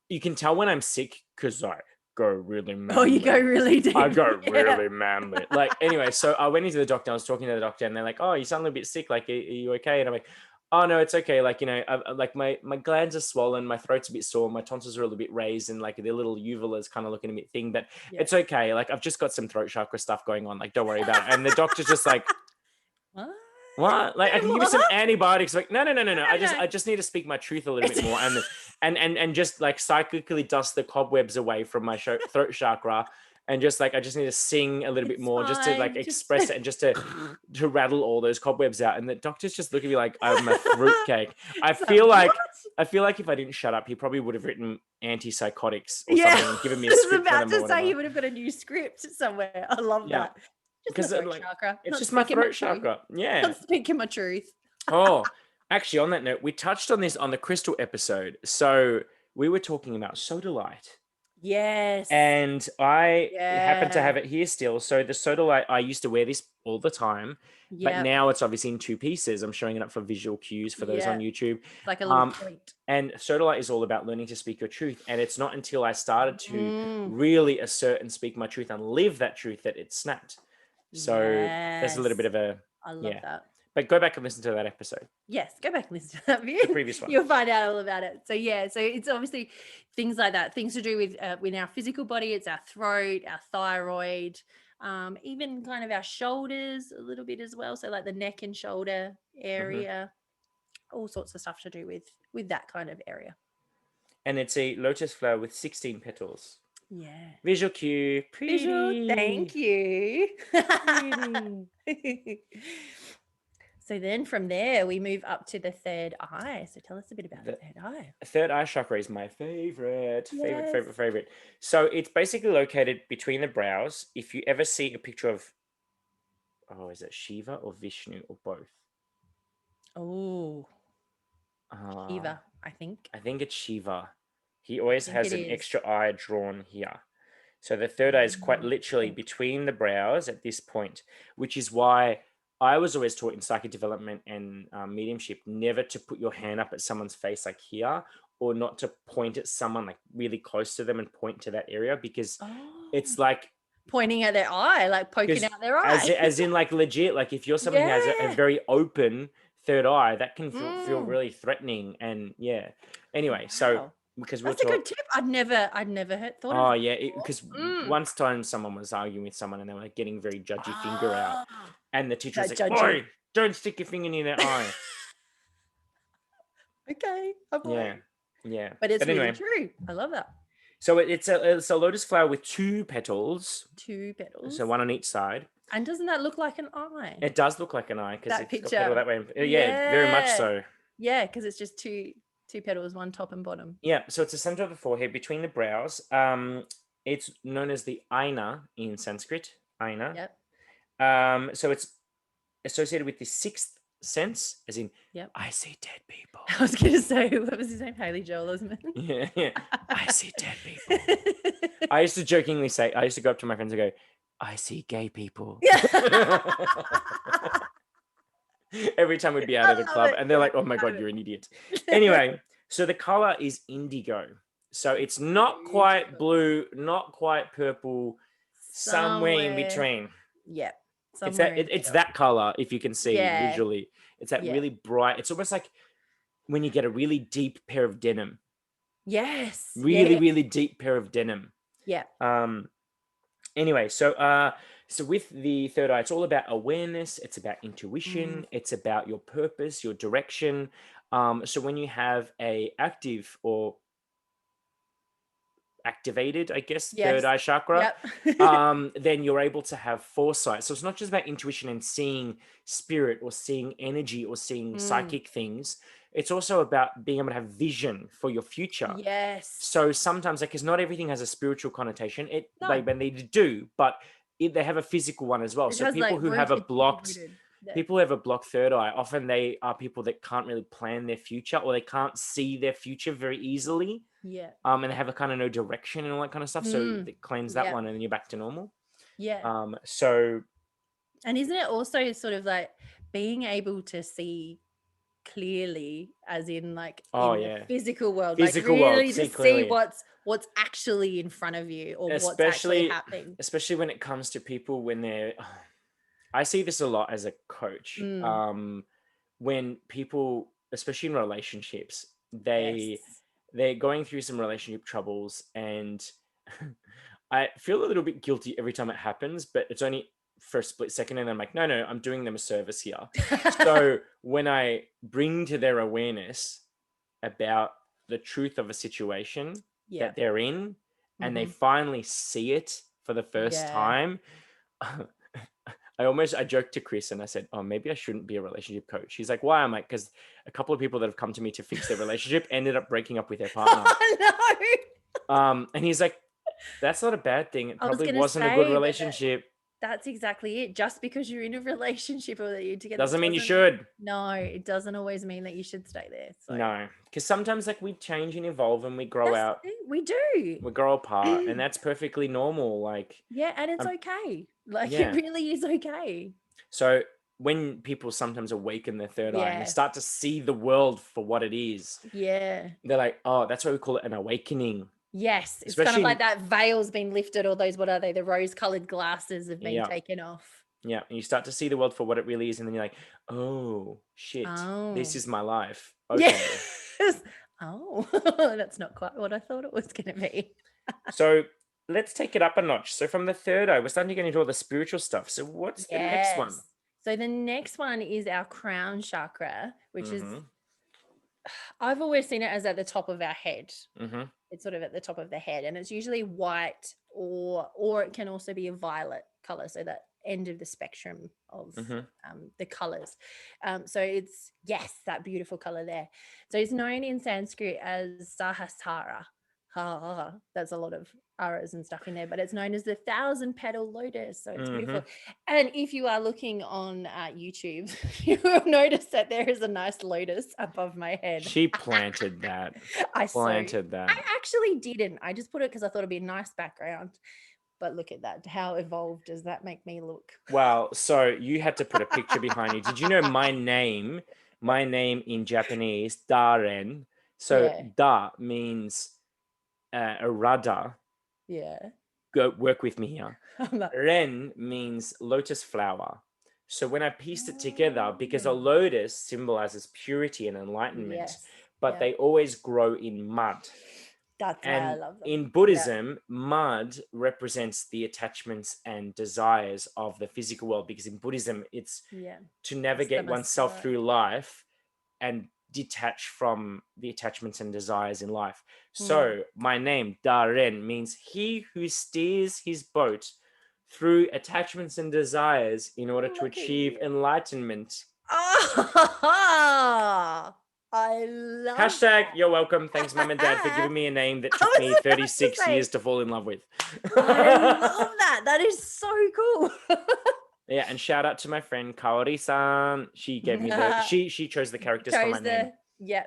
You can tell when I'm sick because I go really manly. Oh, you go really deep. I go really manly. Like, anyway, so I went into the doctor. I was talking to the doctor, and they're like, "Oh, you sound a little bit sick. Like, are you okay?" And I'm like, "Oh no, it's okay. Like, you know, like my glands are swollen, my throat's a bit sore, my tonsils are a little bit raised, and like the little uvula's kind of looking a bit thin, but it's okay. Like, I've just got some throat chakra stuff going on. Like, don't worry about it." And the doctor's just like, "What? Like, I can give you some antibiotics." Like, no. I just need to speak my truth a little bit more, and just like cyclically dust the cobwebs away from my throat chakra. And just like, I just need to sing a little bit more, just to like express it, and just to rattle all those cobwebs out. And the doctor's just looking at me like I'm a fruitcake. I feel like if I didn't shut up, he probably would have written antipsychotics or something and given me a script. I was about to say he would have got a new script somewhere. I love that. Because it's just my throat chakra. Yeah. I'm speaking my truth. Oh, actually, on that note, we touched on this on the crystal episode. So we were talking about sodalite. Yes. And I happen to have it here still. So the sodalite, I used to wear this all the time, but now it's obviously in 2 pieces. I'm showing it up for visual cues for those on YouTube. Like a little point. And sodalite is all about learning to speak your truth. And it's not until I started to really assert and speak my truth and live that truth that it snapped. So there's a little bit of a... I love that. But go back and listen to that episode. Yes, go back and listen to that video. The previous one. You'll find out all about it. So so it's obviously things like that, things to do with our physical body. It's our throat, our thyroid, even kind of our shoulders a little bit as well. So like the neck and shoulder area, all sorts of stuff to do with that kind of area. And it's a lotus flower with 16 petals. Yeah. Visual cue. Pretty. Visual, thank you. So then from there, we move up to the third eye. So tell us a bit about the third eye. Third eye chakra is my favorite. So it's basically located between the brows. If you ever see a picture of, is it Shiva or Vishnu or both? Oh, Shiva, I think. I think it's Shiva. He always has an extra eye drawn here. So the third eye is quite literally between the brows at this point, which is why I was always taught in psychic development and mediumship never to put your hand up at someone's face like here, or not to point at someone like really close to them and point to that area, because it's like pointing at their eye, like poking out their eye. As in like legit, like if you're someone who has a very open third eye, that can feel really threatening. And anyway, so because that's a good tip. I'd never thought of it. Because once time someone was arguing with someone and they were like getting very judgy finger out, and the teacher was like, "Oi, don't stick your finger in their eye." Okay. Yeah. But it's really true. I love that. So it's a lotus flower with 2 petals. 2 petals. So one on each side. And doesn't that look like an eye? It does look like an eye because it's picture. got petal that way. Yeah, very much so. Yeah, because it's just two petals, one top and bottom. Yeah, so it's the center of the forehead between the brows. It's known as the aina in Sanskrit. Aina. Yep. So it's associated with the 6th sense, as in, I see dead people. I was going to say, what was his name? Haley Joel Osment. Yeah. I see dead people. I used to jokingly say, I used to go up to my friends and go, I see gay people. Every time we'd be out at a club, and they're like, oh my God, you're an idiot. Anyway, so the color is indigo. So it's not quite blue, not quite purple, somewhere in between. Yeah. somewhere in the it's middle. that color, if you can see visually. It's that Yeah. really bright. It's almost like when you get a really deep pair of denim. Yes. Really, Yeah. really deep pair of denim. Yeah. Anyway, so with the third eye, it's all about awareness, it's about intuition, it's about your purpose, your direction. So when you have a active or activated, I guess, third Yes. eye chakra, Yep. then you're able to have foresight. So it's not just about intuition and seeing spirit or seeing energy or seeing psychic things. It's also about being able to have vision for your future. Yes. So sometimes, like, because not everything has a spiritual connotation, No. they need to do, but they have a physical one as well. It So has, people like, who have a blocked, rooted. people who have a blocked third eye, often they are people that can't really plan their future, or they can't see their future very easily. Yeah. And they have a kind of no direction and all that kind of stuff. So they cleanse that Yep. one, and then you're back to normal. Yeah. So And isn't it also sort of like being able to see clearly, as in like in the physical world, Physical like world, really see to see clearly. what's actually in front of you, or what's actually happening. Especially when it comes to people when they're, I see this a lot as a coach. When people, especially in relationships, they're going through some relationship troubles, and I feel a little bit guilty every time it happens, but it's only for a split second, and I'm like, no, I'm doing them a service here. So when I bring to their awareness about the truth of a situation that they're in, and they finally see it for the first time, I joked to Chris and I said, oh, maybe I shouldn't be a relationship coach. He's like, why? I'm like, because a couple of people that have come to me to fix their relationship ended up breaking up with their partner. No. And he's like, that's not a bad thing. It probably wasn't a say, good relationship. That's exactly it. Just because you're in a relationship or that you're together doesn't mean you should. No, it doesn't always mean that you should stay there. So. No, because sometimes, like, we change and evolve and we grow out. We do. We grow apart, and that's perfectly normal. Like, yeah, and it's okay. Like, Yeah. it really is okay. So when people sometimes awaken their third eye and they start to see the world for what it is, Yeah. they're like, oh, that's why we call it an awakening. Yes, it's kind of like that veil's been lifted, or those, what are they? The rose-colored glasses have been taken off. Yeah, and you start to see the world for what it really is, and then you're like, oh, shit, this is my life. Okay. Yes. Oh, that's not quite what I thought it was going to be. So let's take it up a notch. So from the third eye, we're starting to get into all the spiritual stuff. So what's the next one? So the next one is our crown chakra, which is, I've always seen it as at the top of our head. It's sort of at the top of the head, and it's usually white, or it can also be a violet color. So that end of the spectrum of the colors. So it's, that beautiful color there. So it's known in Sanskrit as Sahasrara. That's a lot of aras and stuff in there, but it's known as the 1,000-petal lotus. So it's beautiful. And if you are looking on YouTube, you will notice that there is a nice lotus above my head. She planted that. I actually didn't. I just put it because I thought it'd be a nice background. But look at that. How evolved does that make me look? Well, so you had to put a picture behind you. Did you know my name in Japanese, Daren? So Da means a rudder. Yeah. Go work with me here. Ren means lotus flower. So when I pieced it together, because a lotus symbolizes purity and enlightenment, but they always grow in mud. That's why I love them. In Buddhism, mud represents the attachments and desires of the physical world, because in Buddhism, it's to navigate oneself through life and detach from the attachments and desires in life. So my name, Daren, means he who steers his boat through attachments and desires in order to achieve enlightenment. I love #, you're welcome. Thanks, Mum and Dad, for giving me a name that took me 36 years to fall in love with. I love that. That is so cool. Yeah, and shout out to my friend Kaori-san. She gave me she chose the characters for my name. Yeah.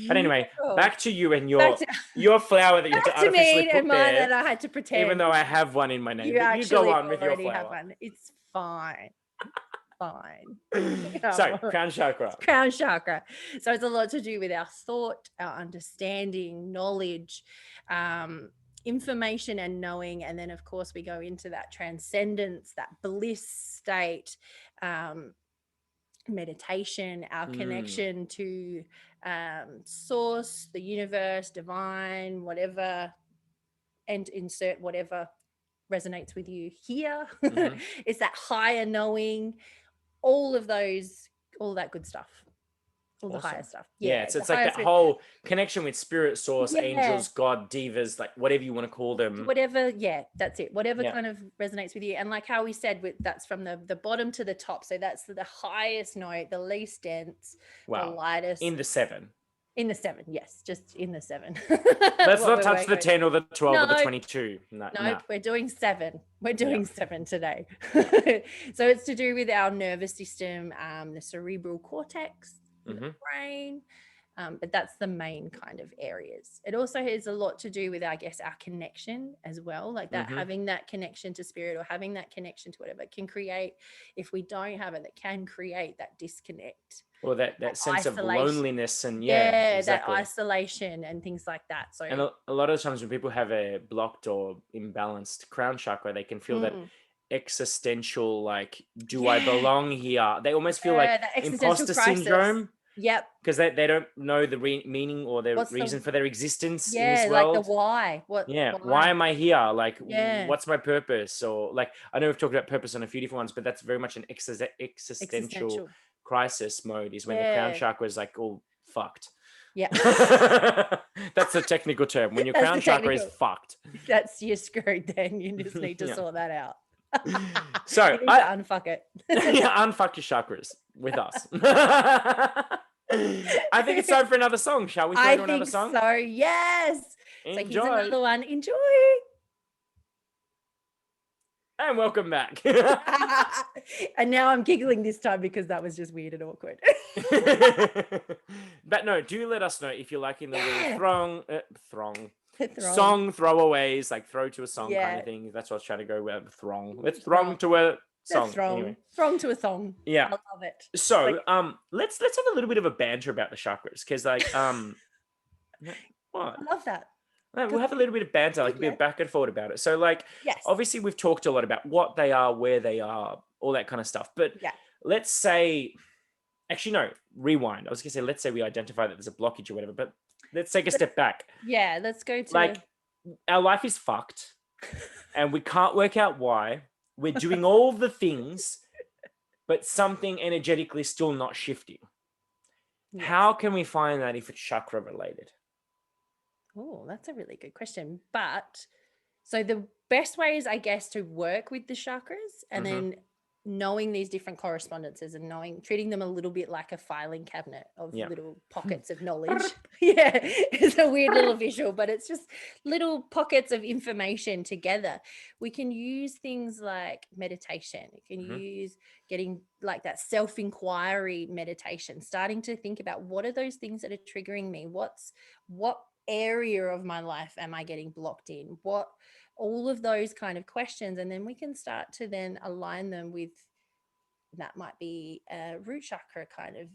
But anyway, back to you and your flower that you had to artificially put there. That I had to pretend. Even though I have one in my name. But you go on with your flower. It's fine. Fine. So, crown chakra. Crown chakra. So it's a lot to do with our thought, our understanding, knowledge. information and knowing, and then of course we go into that transcendence, that bliss state, meditation, our connection to source, the universe, divine, whatever, and insert whatever resonates with you here. It's that higher knowing, all of those, all that good stuff, all the higher stuff. Yeah, so it's like that whole connection with spirit, source, angels, God, divas, like whatever you want to call them. Whatever, that's it. Whatever kind of resonates with you. And like how we said, that's from the bottom to the top. So that's the highest note, the least dense, the lightest. In the 7. In the 7, yes, just in the 7. Let's not touch the 10 or the 12 or the 22. No, we're doing 7. We're doing 7 today. So it's to do with our nervous system, the cerebral cortex, the brain. But that's the main kind of areas. It also has a lot to do with, I guess, our connection as well, like that having that connection to spirit or having that connection to whatever can create, if we don't have it, that can create that disconnect. Or that sense isolation. Of loneliness and exactly. That isolation and things like that. So, and a lot of times when people have a blocked or imbalanced crown chakra, they can feel that existential, like, do I belong here? They almost feel like imposter syndrome. Yep. Because they don't know the meaning or the reason for their existence in this world. Like the why. Why am I here? Like, what's my purpose? Or like, I know we've talked about purpose on a few different ones, but that's very much an existential crisis mode, is when the crown chakra is like all fucked. Yeah. That's the technical term. When your crown chakra is fucked. You're screwed then. You just need to sort that out. So unfuck it. Unfuck your chakras with us. I think it's time for another song. Shall we throw to another song? So yes. Enjoy. So here's another one. Enjoy. And welcome back. And now I'm giggling this time because that was just weird and awkward. But no, do let us know if you're liking the little song throwaways, like throw to a song kind of thing. That's what I was trying to go with. Throng. Let's throng to a song. Anyway. Throng to a song. Yeah. I love it. So let's have a little bit of a banter about the chakras, because like what? I love that. We'll have a little bit of banter, like a bit of back and forth about it. So like, obviously we've talked a lot about what they are, where they are, all that kind of stuff. But let's say, actually, no, rewind. I was going to say, let's say we identify that there's a blockage or whatever, but let's take a step back. Yeah, let's go to... Like, our life is fucked and we can't work out why. We're doing all the things, but something energetically still not shifting. Yes. How can we find that if it's chakra related? Oh, that's a really good question. But so the best way is, I guess, to work with the chakras and then knowing these different correspondences and treating them a little bit like a filing cabinet of little pockets of knowledge. It's a weird little visual, but it's just little pockets of information together. We can use things like meditation. You can use getting like that self-inquiry meditation, starting to think about what are those things that are triggering me? What area of my life am I getting blocked in? All of those kind of questions, and then we can start to then align them with, that might be a root chakra kind of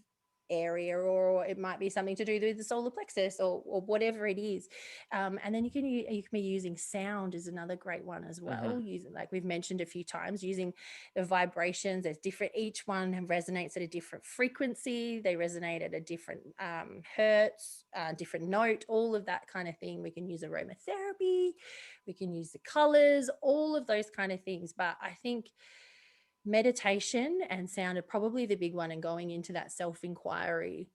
area, or it might be something to do with the solar plexus or whatever it is. And then you can be using sound is another great one as well. Using, like we've mentioned a few times, using the vibrations. There's different, each one resonates at a different frequency. They resonate at a different hertz, different note, all of that kind of thing. We can use aromatherapy, we can use the colors, all of those kind of things. But I think meditation and sound are probably the big one, and going into that self-inquiry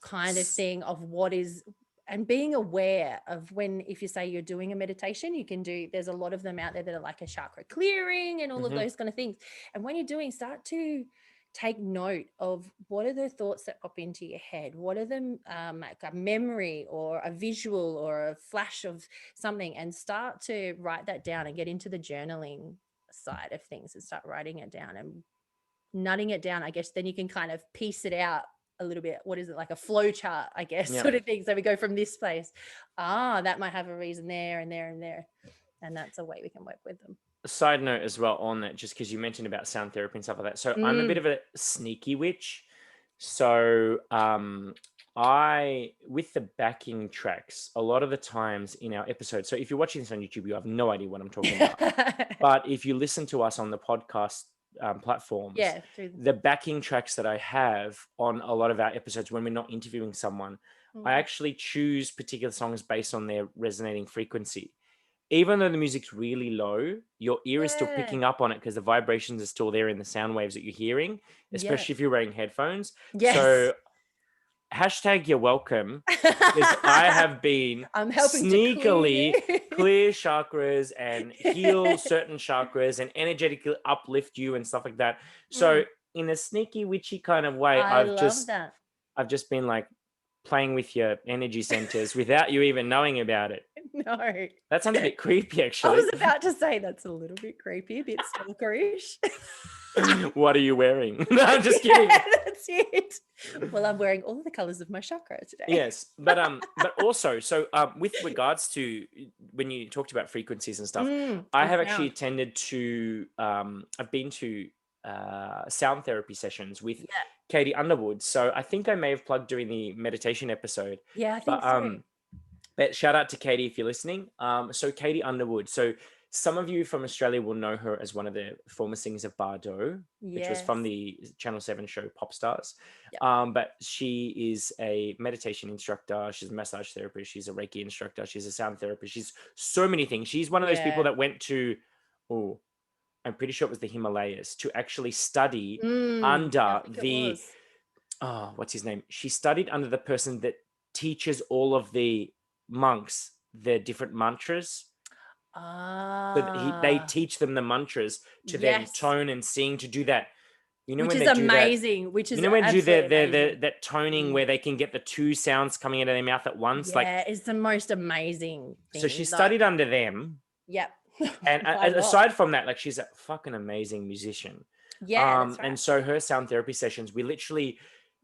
kind of thing of what is, and being aware of when, if you say you're doing a meditation, you can do, there's a lot of them out there that are like a chakra clearing and all of those kind of things. And when you're doing, start to take note of what are the thoughts that pop into your head, what are them, like a memory or a visual or a flash of something, and start to write that down and get into the journaling side of things and start writing it down and nutting it down. I guess then you can kind of piece it out a little bit. What is it, like a flow chart, I guess, sort of thing. So we go from this place, that might have a reason there and there and there, and that's a way we can work with them. A side note as well on that, just because you mentioned about sound therapy and stuff like that. So I'm a bit of a sneaky witch. So with the backing tracks, a lot of the times in our episodes, so if you're watching this on YouTube, you have no idea what I'm talking about. But if you listen to us on the podcast platforms, the backing tracks that I have on a lot of our episodes when we're not interviewing someone, I actually choose particular songs based on their resonating frequency. Even though the music's really low, your ear is still picking up on it because the vibrations are still there in the sound waves that you're hearing, especially if you're wearing headphones. So hashtag you're welcome, because I have been I'm helping sneakily to clear chakras and heal certain chakras and energetically uplift you and stuff like that. So in a sneaky witchy kind of way, I've just been like playing with your energy centers without you even knowing about it. No. That sounds a bit creepy, actually. I was about to say that's a little bit creepy, a bit stalkerish. What are you wearing? No, I'm just kidding. That's it. Well, I'm wearing all the colors of my chakra today. Yes, but also, so with regards to when you talked about frequencies and stuff, I have actually attended to I've been to sound therapy sessions with Katie Underwood. So I think I may have plugged during the meditation episode. Yeah, I think so. But shout out to Katie if you're listening. So Katie Underwood. So some of you from Australia will know her as one of the former singers of Bardo, which was from the Channel 7 show Pop Stars. But she is a meditation instructor. She's a massage therapist. She's a Reiki instructor. She's a sound therapist. She's so many things. She's one of those people that went to, I'm pretty sure it was the Himalayas, to actually study under the, what's his name? She studied under the person that teaches all of the monks the different mantras. So they teach them the mantras to then tone and sing, to do that. You know, which when is they amazing. do that, which is you know when they do amazing. that toning where they can get the two sounds coming out of their mouth at once. Yeah, it's the most amazing thing. So she studied under them. Yep. And aside from that, like, she's a fucking amazing musician. Yeah, that's right. And so her sound therapy sessions,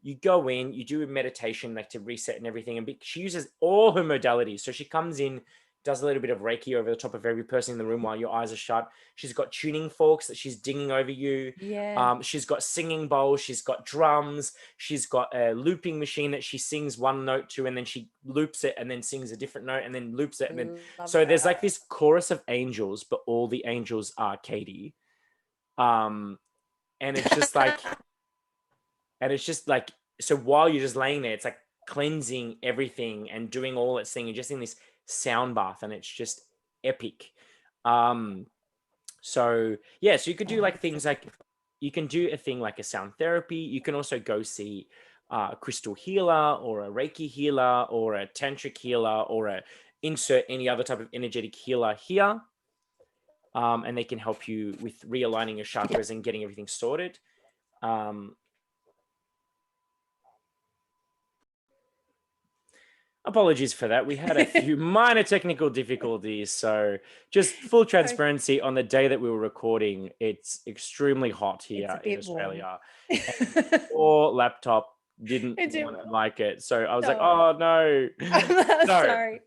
you go in, you do a meditation, like, to reset and everything. And she uses all her modalities. So she comes in, does a little bit of Reiki over the top of every person in the room while your eyes are shut. She's got tuning forks that she's dinging over you. Yeah. She's got singing bowls. She's got drums. She's got a looping machine that she sings one note to, and then she loops it and then sings a different note and then loops it. And then, there's like this chorus of angels, but all the angels are Katie. And it's just like, so while you're just laying there, it's like cleansing everything and doing all its thing, and just in this sound bath, and it's just epic. So you could do like things like, you can do a thing like a sound therapy. You can also go see a crystal healer or a Reiki healer or a tantric healer or insert any other type of energetic healer here. And they can help you with realigning your chakras and getting everything sorted. Apologies for that. We had a few minor technical difficulties. So just full transparency, on the day that we were recording, it's extremely hot here in Australia. Or laptop didn't like it. So I was like, oh no. Sorry.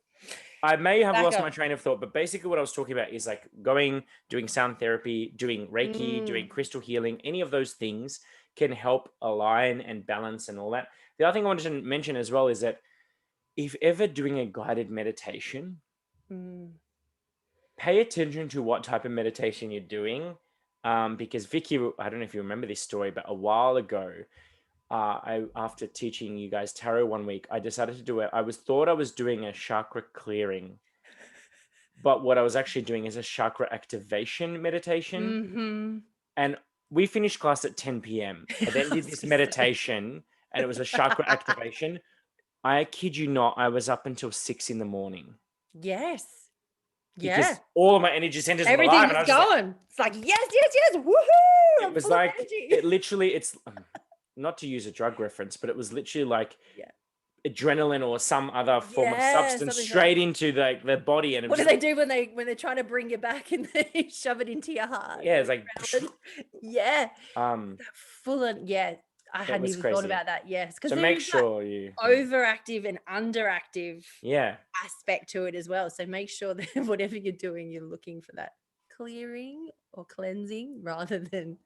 I may have lost my train of thought, but basically what I was talking about is like doing sound therapy, doing Reiki, doing crystal healing. Any of those things can help align and balance and all that. The other thing I wanted to mention as well is that if ever doing a guided meditation, pay attention to what type of meditation you're doing. Because Vicky, I don't know if you remember this story, but a while ago, after teaching you guys tarot one week, I decided to do it. I thought I was doing a chakra clearing, but what I was actually doing is a chakra activation meditation. And we finished class at 10 p.m. I then did this meditation, and it was a chakra activation. I kid you not, I was up until 6 a.m. Yes. Because all of my energy centers were alive. Everything was going. It's like, yes, woohoo! It was like, it's not to use a drug reference, but it was literally like adrenaline or some other form of substance straight into the body. And what do they do when they're trying to bring you back and they shove it into your heart? Yeah, it's like full on. I hadn't even thought about that. Yes, because so make sure you overactive and underactive aspect to it as well. So make sure that whatever you're doing, you're looking for that clearing or cleansing rather than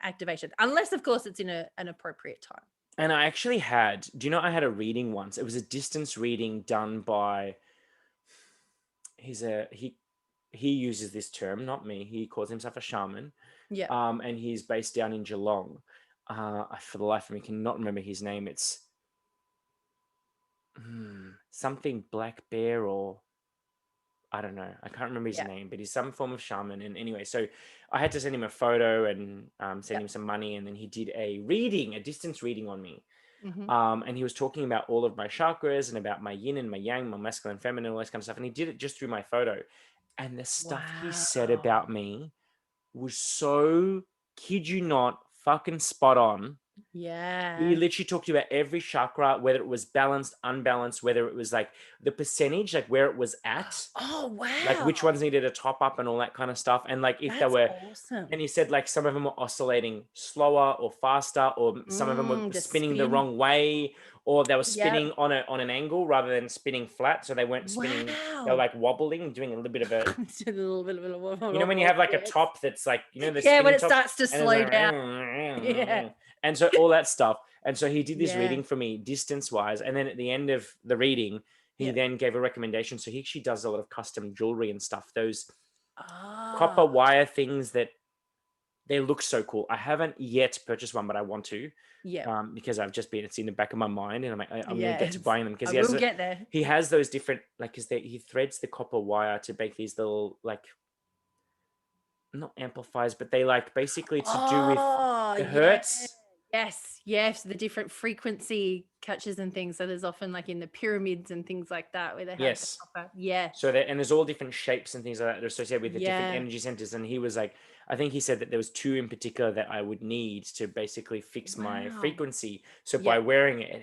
activation, unless of course it's in an appropriate time. And I actually had, do you know, I had a reading once. It was a distance reading done by, he uses this term, not me. He calls himself a shaman. Yeah. And he's based down in Geelong. For the life of me, cannot remember his name. It's something Black Bear, or I don't know. I can't remember his name, but he's some form of shaman. And anyway, so I had to send him a photo and send him some money. And then he did a distance reading on me. And he was talking about all of my chakras and about my yin and my yang, my masculine, feminine, all this kind of stuff. And he did it just through my photo. And the stuff he said about me was so, kid you not, fucking spot on. Yeah. He literally talked about every chakra, whether it was balanced, unbalanced, whether it was like the percentage, like where it was at. Oh, wow. Like which ones needed a top up and all that kind of stuff. And like if they were, awesome. and he said like some of them were oscillating slower or faster, or some of them were spinning the wrong way, or they were spinning on an angle rather than spinning flat. So they weren't spinning, they were like wobbling, doing a little bit of a, you know, when you have like a top that's like, you know, the when it top, starts to slow down. And so all that stuff. And so he did this reading for me distance wise. And then at the end of the reading, he then gave a recommendation. So he actually does a lot of custom jewelry and stuff. Those copper wire things that they look so cool. I haven't yet purchased one, but I want to. Yeah. Because I've just been, it's in the back of my mind, and I'm like, I'm gonna get to buying them because he has those different, like, because he threads the copper wire to make these little, like, not amplifiers, but they like basically to do with the hertz. Yes, the different frequency catches and things. So there's often like in the pyramids and things like that where they have the copper. So and there's all different shapes and things like that are associated with the different energy centers. And he was like, I think he said that there was 2 in particular that I would need to basically fix my frequency. So by wearing it,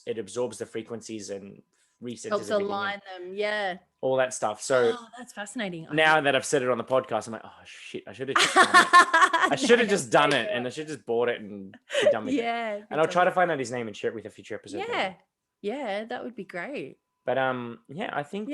it absorbs the frequencies and resets helps align them. All that stuff. So that's fascinating. Now that I've said it on the podcast, I'm like, oh shit, I should have just done it. I should have just done it, and I should just bought it and be done with it. And I'll try to find out his name and share it with a future episode. Yeah, that would be great. But I think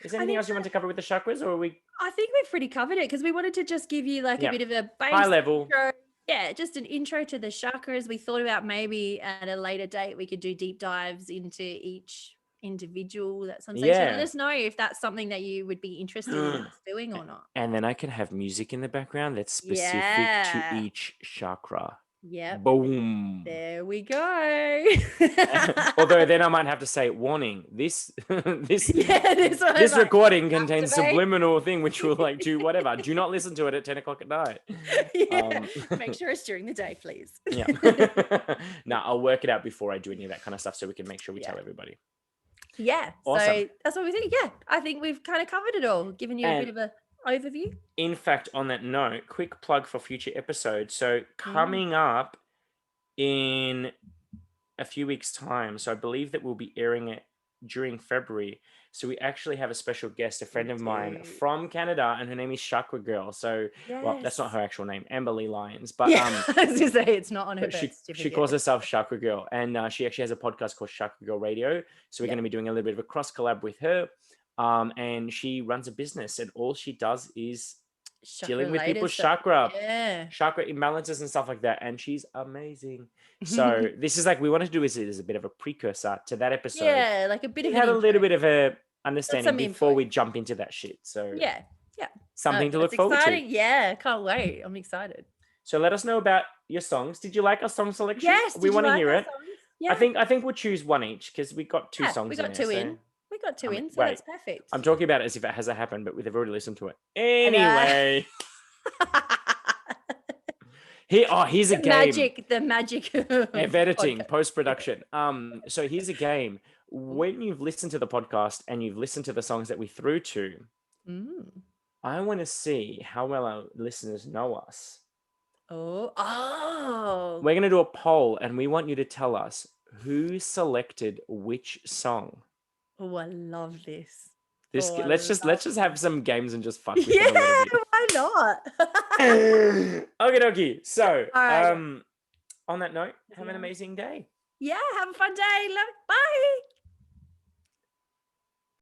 is there anything else you want to cover with the chakras, or are we? I think we've pretty covered it because we wanted to just give you like a bit of a base high level intro. Yeah, just an intro to the chakras. We thought about maybe at a later date we could do deep dives into each individual. That's something. So let us know if that's something that you would be interested in us doing or not. And then I can have music in the background that's specific to each chakra. Yeah. Boom. There we go. Although then I might have to say, warning, this recording contains subliminal thing which will like do whatever. Do not listen to it at 10 o'clock at night. Make sure it's during the day, please. No, I'll work it out before I do any of that kind of stuff so we can make sure we tell everybody. Yeah. Awesome. So that's what we think. Yeah. I think we've kind of covered it all, given you a bit of a overview. In fact, on that note, quick plug for future episodes. So coming up in a few weeks' time, so I believe that we'll be airing it during February. So we actually have a special guest, a friend of mine from Canada, and her name is Chakra Girl. So, well, that's not her actual name, Amber Lee Lyons. But I was going to say it's not on her birth certificate. She calls herself Chakra Girl, and she actually has a podcast called Chakra Girl Radio. So we're going to be doing a little bit of a cross collab with her. And she runs a business, and all she does is dealing with people's chakra imbalances and stuff like that. And she's amazing. So this is like, we want to do is a bit of a precursor to that episode. Yeah, like a bit of a little bit of a understanding before we jump into that shit. So something to look forward to. Yeah, can't wait. I'm excited. So let us know about your songs. Did you like our song selection? Yes, we want to hear it. Yeah. I think we'll choose one each because we got 2 songs. We got 2 in. We got 2 in, so that's perfect. I'm talking about it as if it hasn't happened, but they've already listened to it. Anyway. Here's a game. The magic of editing, post-production. So here's a game. When you've listened to the podcast and you've listened to the songs that we threw to, I want to see how well our listeners know us. Oh. We're going to do a poll, and we want you to tell us who selected which song. Oh, I love this. Let's just have some games and just fuck with them a little bit. Why not? Okie dokie. So, on that note, have an amazing day. Yeah, have a fun day. Bye.